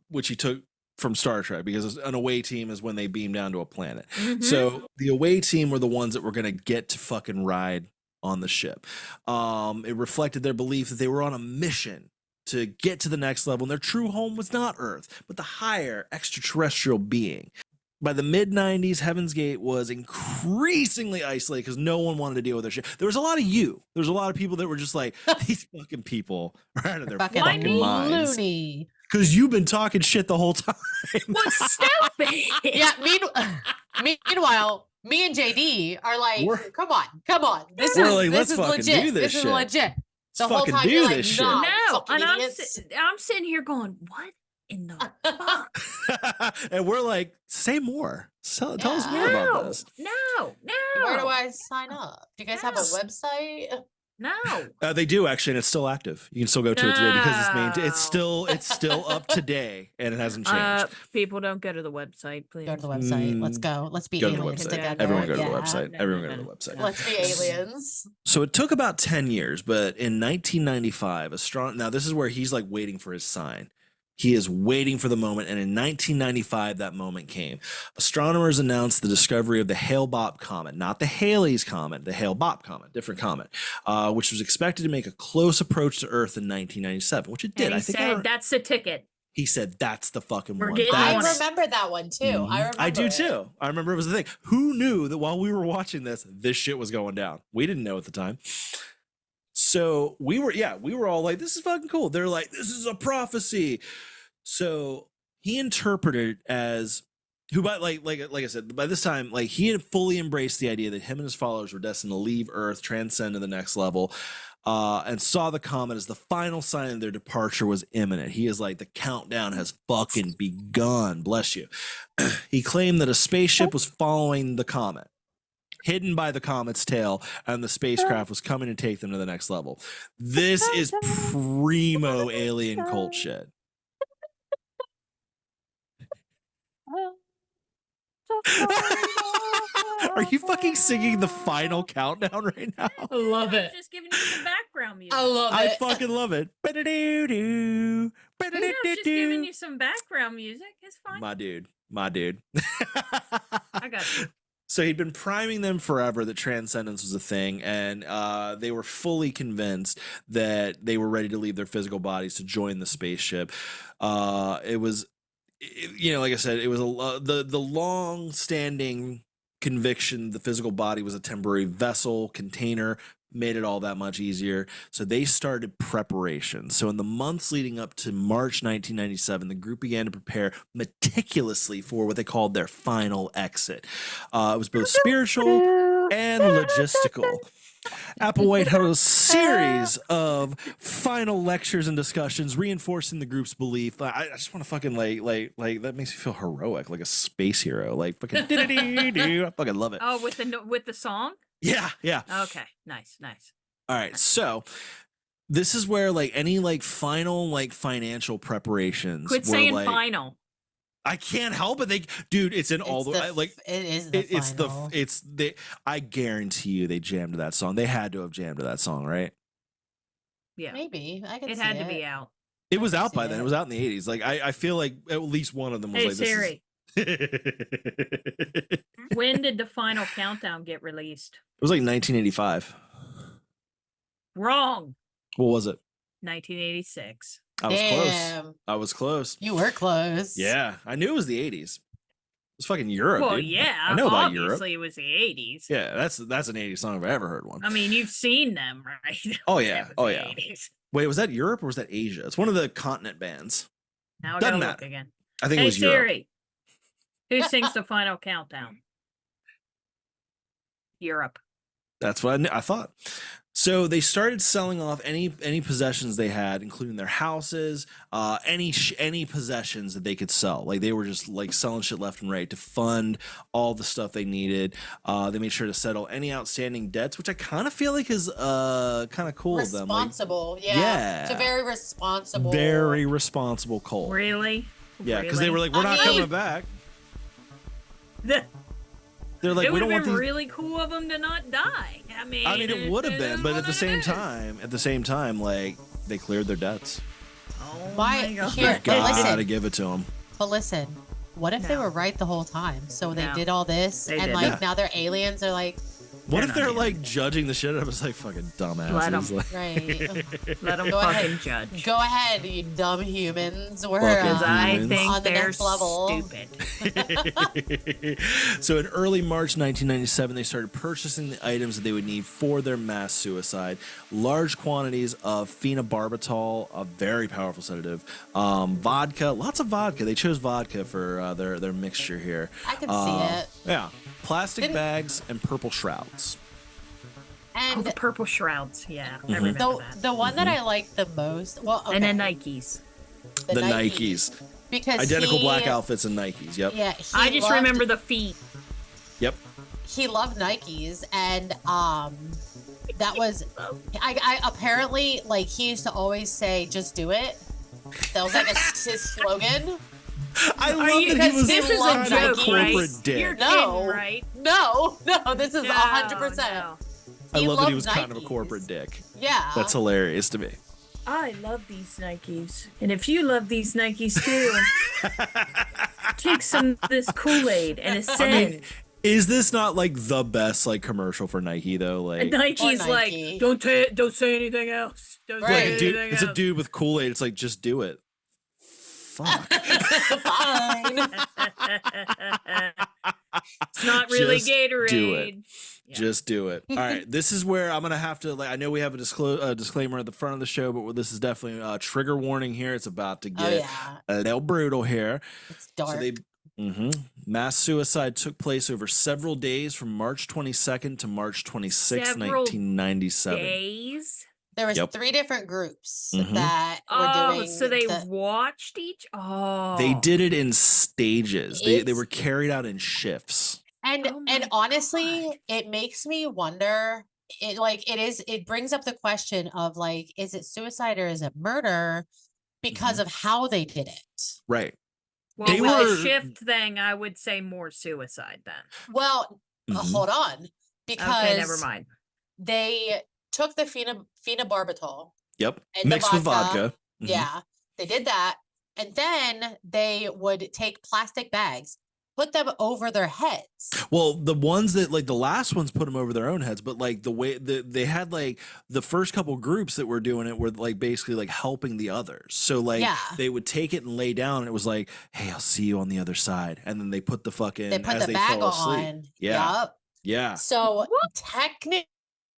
which he took from Star Trek, because an away team is when they beam down to a planet. So the away team were the ones that were going to get to fucking ride on the ship. It reflected their belief that they were on a mission to get to the next level, and their true home was not Earth, but the higher extraterrestrial being. By the mid-90s, Heaven's Gate was increasingly isolated because no one wanted to deal with their shit. There was a lot of people that were just like, these fucking people are out of their fucking minds. Loony. Because you've been talking shit the whole time. What's stupid? Yeah, meanwhile, me and JD are like, come on. This is legit. This is legit. The whole time you're like, no, and I'm sitting here going, what in the fuck? And we're like, say more. Tell us more about this. No. Where do I sign up? Do you guys have a website? No. They do actually, and it's still active. You can still go to it today because it's still up today, and it hasn't changed. People don't go to the website, please. Go to the website. Let's go. Let's be aliens together. Everyone go to the website. Everyone go to the website. Let's be aliens. So it took about 10 years, but in 1995, now this is where he's like waiting for his sign. He is waiting for the moment, and in 1995, that moment came. Astronomers announced the discovery of the Hale-Bopp comet, not the Halley's comet, the Hale-Bopp comet, different comet, which was expected to make a close approach to Earth in 1997, which it did. And he said, that's the ticket. He said, that's the fucking one. I remember that one, too. I do, too. I remember it was the thing. Who knew that while we were watching this shit was going down? We didn't know at the time. So we were all like, this is fucking cool. They're like, this is a prophecy. So he interpreted as like I said, by this time, like he had fully embraced the idea that him and his followers were destined to leave Earth, transcend to the next level, and saw the comet as the final sign that their departure was imminent. He is like, the countdown has fucking begun. Bless you. He claimed that a spaceship was following the comet, hidden by the comet's tail, and the spacecraft was coming to take them to the next level. This is primo alien cult shit. Are you fucking singing the final countdown right now? I love it. I'm just giving you some background music. I love it. I fucking love it. I'm just giving you some background music. It's fine. My dude. I got you. So he'd been priming them forever that transcendence was a thing, and they were fully convinced that they were ready to leave their physical bodies to join the spaceship. It was, like I said, it was the long-standing conviction the physical body was a temporary vessel, container, made it all that much easier. So they started preparation. So in the months leading up to March 1997, the group began to prepare meticulously for what they called their final exit. It was both spiritual and logistical. Applewhite held a series of final lectures and discussions reinforcing the group's belief. I just want to fucking like that makes me feel heroic, like a space hero. Like fucking I fucking love it. Oh, with the song? Yeah. Okay, nice. All right, so this is where like any like final like financial preparations. Quit saying final. I can't help it. It's in all the like. It is the final. It's the. I guarantee you, they jammed to that song. They had to have jammed to that song, right? Yeah, maybe. It had to be out. It was out by then. It was out in the 80s. Like I feel like at least one of them was hey, like Siri. This. When did the final countdown get released? It was like 1985. Wrong. What was it? 1986. I was close. You were close. Yeah, I knew it was the 80s. It was fucking Europe. Well, dude. yeah, I know about Europe. Obviously, it was the 80s. Yeah, that's an 80s song if I ever heard one. I mean, you've seen them, right? Oh yeah, 80s. Wait, was that Europe or was that Asia? It's one of the continent bands. Now I Doesn't gotta look matter. again. I think it Hey was Europe. Siri, who sings the final countdown? Europe. That's what I thought. So they started selling off any possessions they had, including their houses, any possessions that they could sell. Like they were just like selling shit left and right to fund all the stuff they needed. They made sure to settle any outstanding debts, which I kind of feel like is kind of cool of them. Like, Responsible, yeah. It's a very responsible. very responsible cult. Really? Yeah, because they were like, we're not coming back. They're like, it we would don't want have been these. really cool of them to not die. I mean, it would have been, but at the same time, like they cleared their debts. Oh My- my god! here- Gotta give it to them. But listen, what if they No. were right the whole time? So they No. did all this, They and did. like Yeah. now they're aliens. They're like, What They're if not they're aliens. like judging the shit out of us like fucking dumbasses? Let 'em. Like, right, Let them Go fucking ahead. judge. go ahead, you dumb humans. We're Fucking Because I humans. think on the they're next level. stupid. So in early March 1997, they started purchasing the items that they would need for their mass suicide. Large quantities of phenobarbital, a very powerful sedative, vodka, lots of vodka. They chose vodka for their mixture here. I can see it. Yeah, plastic Didn't- bags and purple shrouds. Oh, And the purple shrouds. Yeah, I Mhm. remember the that. the one that I like the most, well, okay, And then Nikes. The Nikes. because Identical he- black outfits and Nikes. Yep. Yeah, I just remember the feet. Yep. he loved Nikes, and that was I apparently like he used to always say, "Just do it." That was like his slogan. I Are love you? that he because was this This is love a kind of a joke, Nikes. corporate right? dick. You're No. kidding, right? No, this is 100%. No. I He love that he loved was kind of a Nikes. corporate dick. Yeah, That's hilarious to me. I love these Nikes. And if you love these Nikes too, take some of this Kool-Aid and ascend. Is this not like the best like commercial for Nike though? Like, And Nike's Or like, Nike. don't say anything else. Don't Right. say like dude, anything it's a else. dude with Kool-Aid. It's like just do it. Fuck. fine. It's not really Just Gatorade. do it. Yeah. Just do it. All right. This is where I'm gonna have to like. I know we have a disclaimer at the front of the show, but this is definitely a trigger warning here. It's about to Oh get yeah, a little brutal here. it's dark. So they mass suicide took place over several days from March 22nd to March 26th, Several 1997. Days. There was Yep. 3 different groups Mhm. that were Oh, doing. so they the- watched each. Oh, They did it in stages. They It's- were carried out in shifts. and Oh my and honestly, God. it makes me wonder. It brings up the question of like, is it suicide or is it murder? Because Mm-hmm. of how they did it. Right. Well, They with were- the shift thing, I would say more suicide then. Well, Mhm. hold on, because Okay, never mind. they took the phenobarbital Yep. and the Mixed with vodka. Mhm. Yeah, they did that. And then they would take plastic bags, put them over their heads. Well, the ones that like the last ones put them over their own heads, but like the way they had like the first couple groups that were doing it were like basically like helping the others. So like Yeah. they would take it and lay down, and it was like, "Hey, I'll see you on the other side," and then they put the fucking They put as the they bag fell asleep. on. Yeah. Yup. Yeah. So technically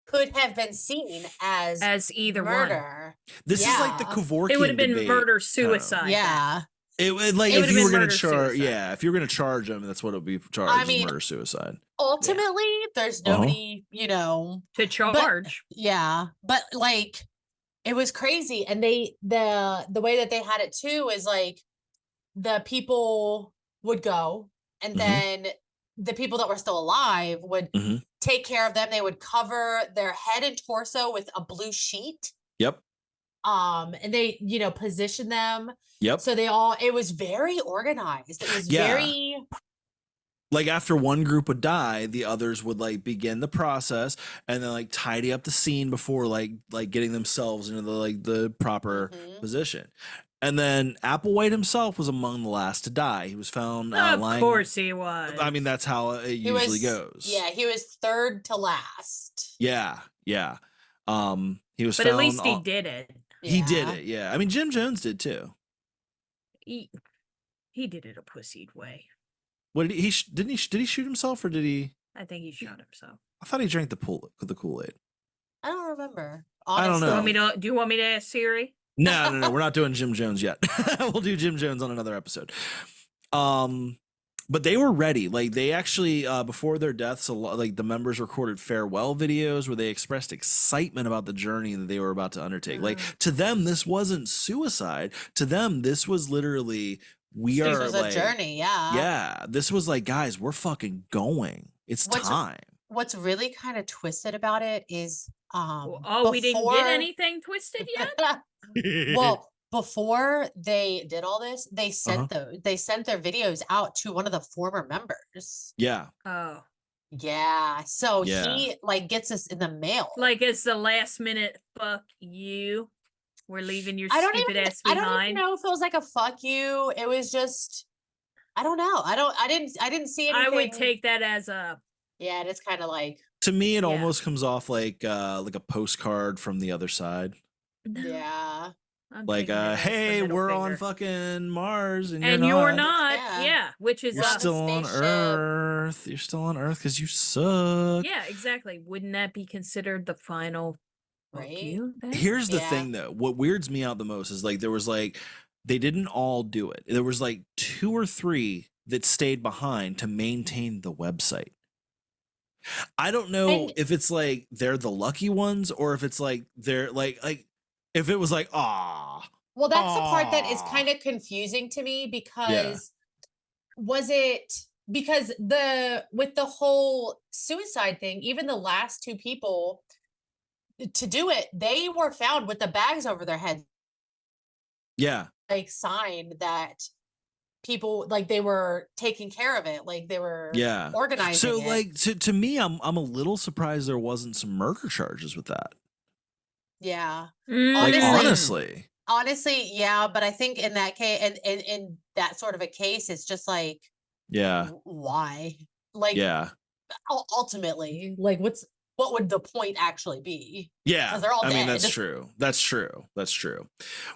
could have been seen as As either one. murder. This is like the Yeah. Kevorkian It would have been debate. murder suicide. Yeah. Like It if would've you been were gonna murder charge, suicide. yeah, if you're gonna charge them, that's what it would be charged. I is mean, murder suicide. Ultimately, there's Uh-huh. nobody, To charge. yeah. But like it was crazy. And the way that they had it too is like the people would go and Mhm. then the people that were still alive would Mhm. take care of them. They would cover their head and torso with a blue sheet. Yep. And they, position them. Yep. So it was very organized. It was Yeah. very, Like after one group would die, the others would like begin the process and then like tidy up the scene before like getting themselves into the proper Mhm. position. And then Applewhite himself was among the last to die. He was found Of lying. course he was. I mean, that's how it he usually was, goes. yeah, he was third to last. Yeah. Yeah. He was but found at least he on- did it. He did Yeah. it. Yeah. I mean, Jim Jones did too. He did it a pussied way. What did he did he shoot himself or did he? I think he shot himself. I thought he drank the Kool-Aid. I don't remember. I don't Honestly. know. Do you want me to ask Siri? No. We're not doing Jim Jones yet. We'll do Jim Jones on another episode. But they were ready. Like they actually, before their deaths, like the members recorded farewell videos where they expressed excitement about the journey that they were about to undertake. Like to them, this wasn't suicide. To them, this was literally This was a journey. Yeah. Yeah, this was like, guys, we're fucking going. It's time. What's really kind of twisted about it is we didn't get anything twisted yet? Well, before they did all this, they sent their videos out to one of the former members. Yeah. Oh. Yeah. So he like gets us in the mail. Like it's the last minute fuck you. We're leaving your stupid ass behind. I don't even know if it was like a fuck you. It was just I don't know. I didn't see anything. I would take that as a yeah, and it's kind of like to me it almost comes off like a postcard from the other side. Yeah. Like hey, we're on fucking Mars and you're not. Yeah. Which is you're still on Earth. You're still on Earth because you suck. Yeah, exactly. Wouldn't that be considered the final right? Here's the thing though. What weirds me out the most is like there was like they didn't all do it. There was like 2 or 3 that stayed behind to maintain the website. I don't know if it's like they're the lucky ones or if it's like they're like if it was like well, that's the part that is kind of confusing to me because was it because with the whole suicide thing, even the last 2 people to do it, they were found with the bags over their heads. Yeah. Like sign that people like they were taking care of it, like they were organizing so it. Like to me I'm a little surprised there wasn't some murder charges with that. Yeah. Honestly, yeah, but I think in that case and in that sort of a case it's just like why? Like ultimately, like what would the point actually be? Yeah, they're all dead. I mean, that's true.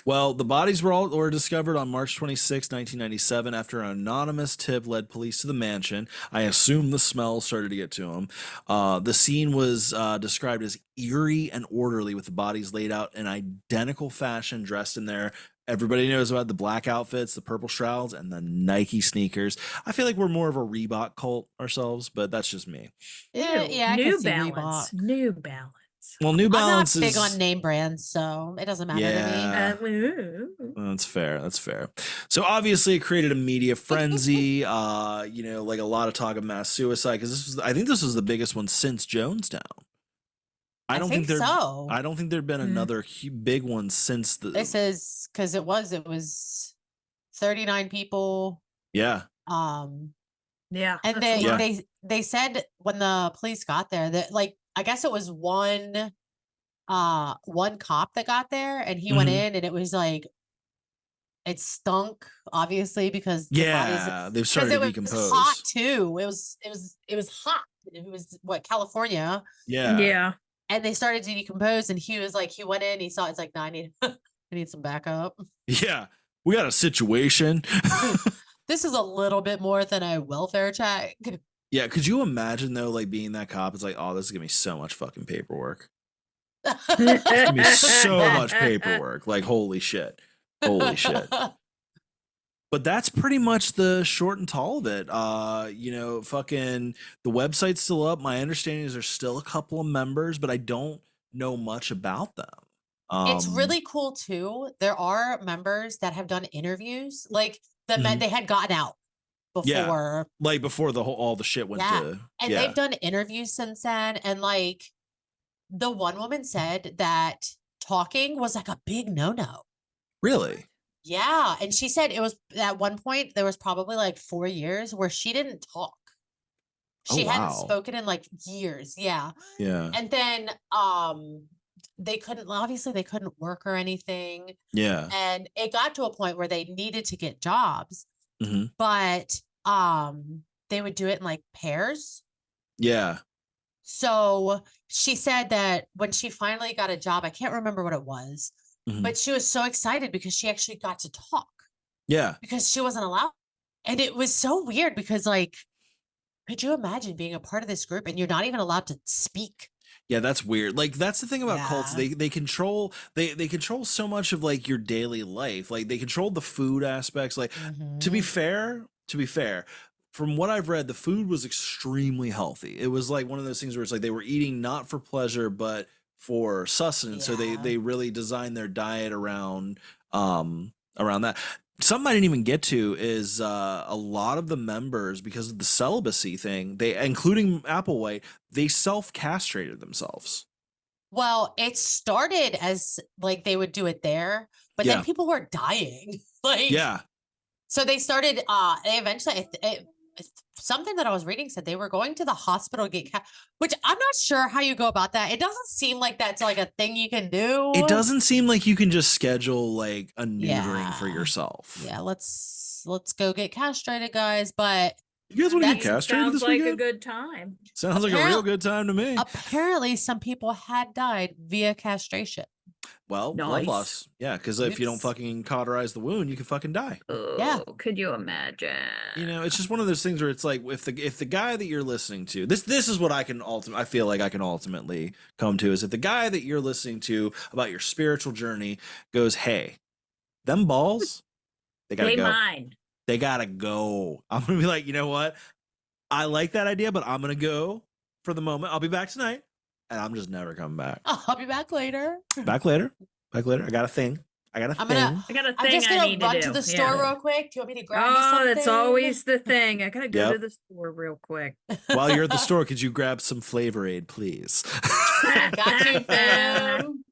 Well, the bodies were discovered on March 26, 1997, after an anonymous tip led police to the mansion. I assume the smell started to get to them. The scene was described as eerie and orderly, with the bodies laid out in identical fashion, dressed in their everybody knows about the black outfits, the purple shrouds, and the Nike sneakers. I feel like we're more of a Reebok cult ourselves, but that's just me. Yeah. New Balance. Well, New Balance I'm not big on name brands, so it doesn't matter to me. That's fair. So obviously it created a media frenzy, like a lot of talk of mass suicide, because I think this was the biggest one since Jonestown. I don't think there'd been another big one since the. This is because it was 39 people. Yeah. Yeah. And they said when the police got there that like I guess it was one cop that got there and he went in and it was like it stunk obviously because they've started to decompose. It was hot too. It was hot. It was California. Yeah. And they started to decompose, and he was like, he went in, he saw it's like, no, I need some backup. Yeah, we got a situation. This is a little bit more than a welfare check. Yeah, could you imagine though, like being that cop? It's like, oh, this is gonna be so much fucking paperwork. It's gonna be so much paperwork. Like, holy shit. But that's pretty much the short and tall of it. Fucking the website's still up. My understanding is there's still a couple of members, but I don't know much about them. It's really cool too. There are members that have done interviews, like they had gotten out before, like before all the shit went to. And they've done interviews since then. And like the one woman said that talking was like a big no-no. Really? Yeah. And she said it was at one point, there was probably like 4 years where she didn't talk. She hadn't spoken in like years. Yeah. Yeah. And then they couldn't work or anything. Yeah. And it got to a point where they needed to get jobs. Mm-hmm. But they would do it in like pairs. Yeah. So she said that when she finally got a job, I can't remember what it was. But she was so excited because she actually got to talk. Yeah. Because she wasn't allowed. And it was so weird because like, could you imagine being a part of this group and you're not even allowed to speak? Yeah, that's weird. Like that's the thing about cults. Yeah. They control they control so much of like your daily life. Like they control the food aspects. Like to be fair, from what I've read, the food was extremely healthy. It was like one of those things where it's like they were eating not for pleasure but for sustenance. So Yeah. they really designed their diet around that. Something I didn't even get to is a lot of the members, because of the celibacy thing, they, including Applewhite, they self-castrated themselves. Well, it started as like they would do it there, but Yeah. then people were dying. Like, Yeah. so they started, they eventually, something that I was reading said they were going to the hospital to get, which I'm not sure how you go about that. It doesn't seem like that's like a thing you can do. It doesn't seem like you can just schedule like a neutering for Yeah. yourself. Yeah, let's go get castrated, guys. But You guys want to get That castrated Sounds this like a weekend? good time. Sounds like a real good time to me. apparently some people had died via castration. Well, blood Nice. loss. Yeah, because if you don't Yes. fucking cauterize the wound, you can fucking die. Yeah. Oh, could you imagine? You know, it's just one of those things where it's like if the guy that you're listening to, this is what I feel like I can ultimately come to, is if the guy that you're listening to about your spiritual journey goes, hey, them balls, they gotta They go. mine. They gotta go. I'm gonna be like, you know what? I like that idea, but I'm gonna go for the moment. I'll be back tonight, and I'm just never coming back. I'll be back later. Back later. I got a thing. I got a I'm thing. gonna- I got a I'm thing just I gonna need run to to do. the store Yeah. real quick. Do you want me to grab you Oh, something? that's always the thing. I gotta go Yep. to the store real quick. While you're at the store, could you grab some Flavor Aid, please? Got you, fam.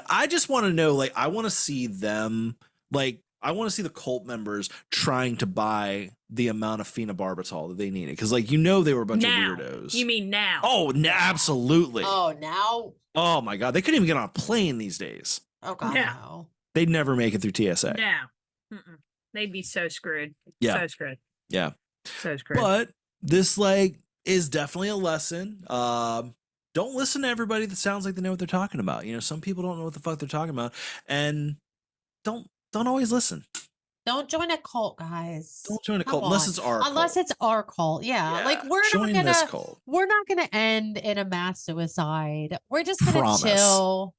I just want to know, like, I want to see them, like, I want to see the cult members trying to buy the amount of phenobarbital that they needed. Because, like, you know, they were a bunch Now. of weirdos. You mean now? Oh, absolutely. Oh, now. Oh, my God. They couldn't even get on a plane these days. Oh God, Yeah. no. They'd never make it through TSA. Now. Mm-mm. They'd be so screwed. Yeah. So screwed. Yeah. So screwed. But this, like, is definitely a lesson. Don't listen to everybody that sounds like they know what they're talking about. You know, some people don't know what the fuck they're talking about, and don't always listen. Don't join a cult, guys. Don't join a Come cult unless on. it's our Unless cult. it's our cult. Yeah. Like join this cult. we're not gonna end in a mass suicide. We're just gonna Promise. chill.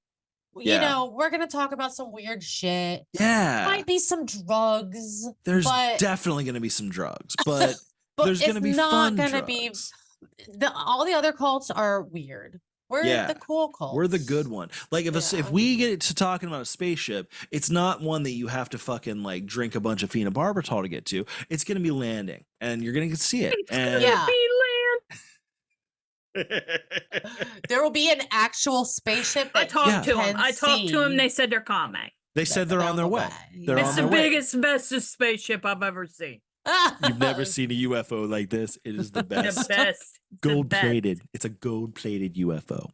Yeah. You know, we're gonna talk about some weird shit. Yeah, Might be some drugs. there's but, definitely going to be some drugs, but but there's going to be fun gonna drugs. all the other cults are weird. We're Yeah. the cool cult. We're the good one. Like if Yeah. we get to talking about a spaceship, it's not one that you have to fucking like drink a bunch of phenobarbital to get to. It's going to be landing, and you're going to see it. It's And gonna Yeah. be There will be an actual spaceship I that talked to them. can I talked to them. see. They said they're comet. they said they're on their way. They're It's on the their way. biggest, bestest spaceship I've ever seen. You've never seen a UFO like this. It is the The best. best. Gold plated. It's a gold plated UFO.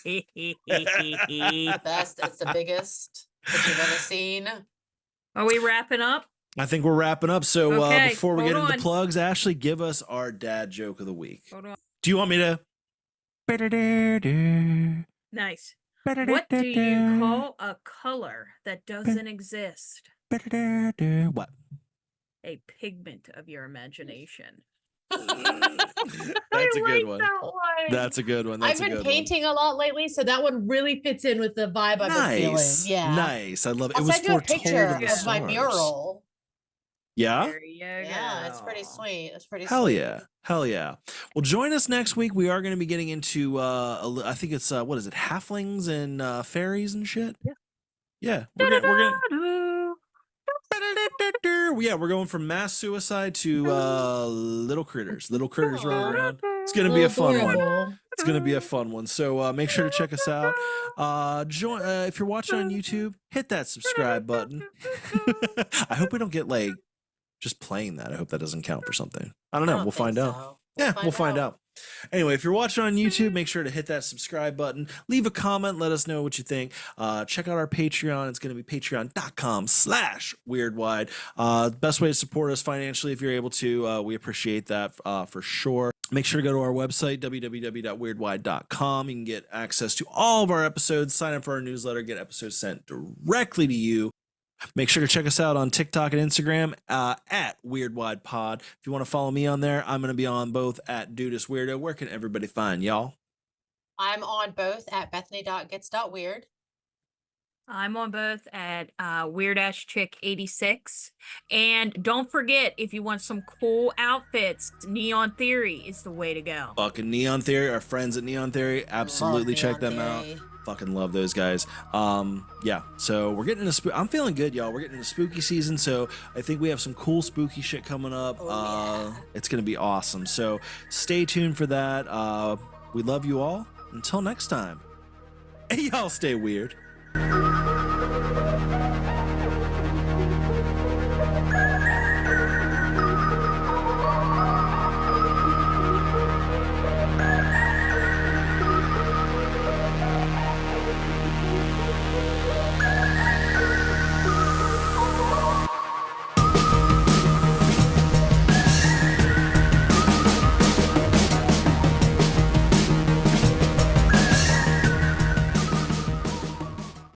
Best. It's the biggest that you've ever seen. Are we wrapping up? I think we're wrapping up. So Okay, before we hold get into on. the plugs, Ashley, give us our dad joke of the week. Hold on. Do you want me to? Nice. What do you call a color that doesn't exist? What? A pigment of your imagination. That's a good one. That's a good one. That's I've a been good painting a lot lately, so that one really fits in with the vibe I've been feeling. Nice. Yeah. Nice. I love it. I'll It was send you a foretold picture in the of my stars. mural. Yeah. There you Yeah, it's pretty go. sweet. It's pretty Hell sweet. yeah. Hell yeah. Well, join us next week. We are going to be getting into I think it's what is it? Halflings and fairies and shit. Yeah. Yeah. We're gonna yeah, we're going from mass suicide to little critters. Little critters running around. It's gonna be a fun one. Adorable. It's gonna be a fun one. So make sure to check us out. Join if you're watching on YouTube, hit that subscribe button. I hope we don't get like just playing that. I hope that doesn't count for something. I don't know. We'll find out. Yeah, we'll find out. Anyway, if you're watching on YouTube, make sure to hit that subscribe button. Leave a comment. Let us know what you think. Check out our Patreon. It's going to be patreon.com/weirdwide. Best way to support us financially if you're able to. We appreciate that for sure. Make sure to go to our website, www.weirdwide.com. You can get access to all of our episodes. Sign up for our newsletter. Get episodes sent directly to you. Make sure to check us out on TikTok and Instagram at WeirdWidePod. If you want to follow me on there, I'm going to be on both at Dudist Weirdo. Where can everybody find y'all? I'm on both at bethany.gets.weird. I'm on both at Weird-Chick86. And don't forget, if you want some cool outfits, Neon Theory is the way to go. Fucking Neon Theory, our friends at Neon Theory, absolutely check Neon them out. Theory. Fucking love those guys. Yeah, so we're getting into I'm feeling good, y'all. We're getting into spooky season, so I think we have some cool spooky shit coming up. Oh, yeah. It's gonna be awesome. So stay tuned for that. We love you all. Until next time. Hey, y'all stay weird.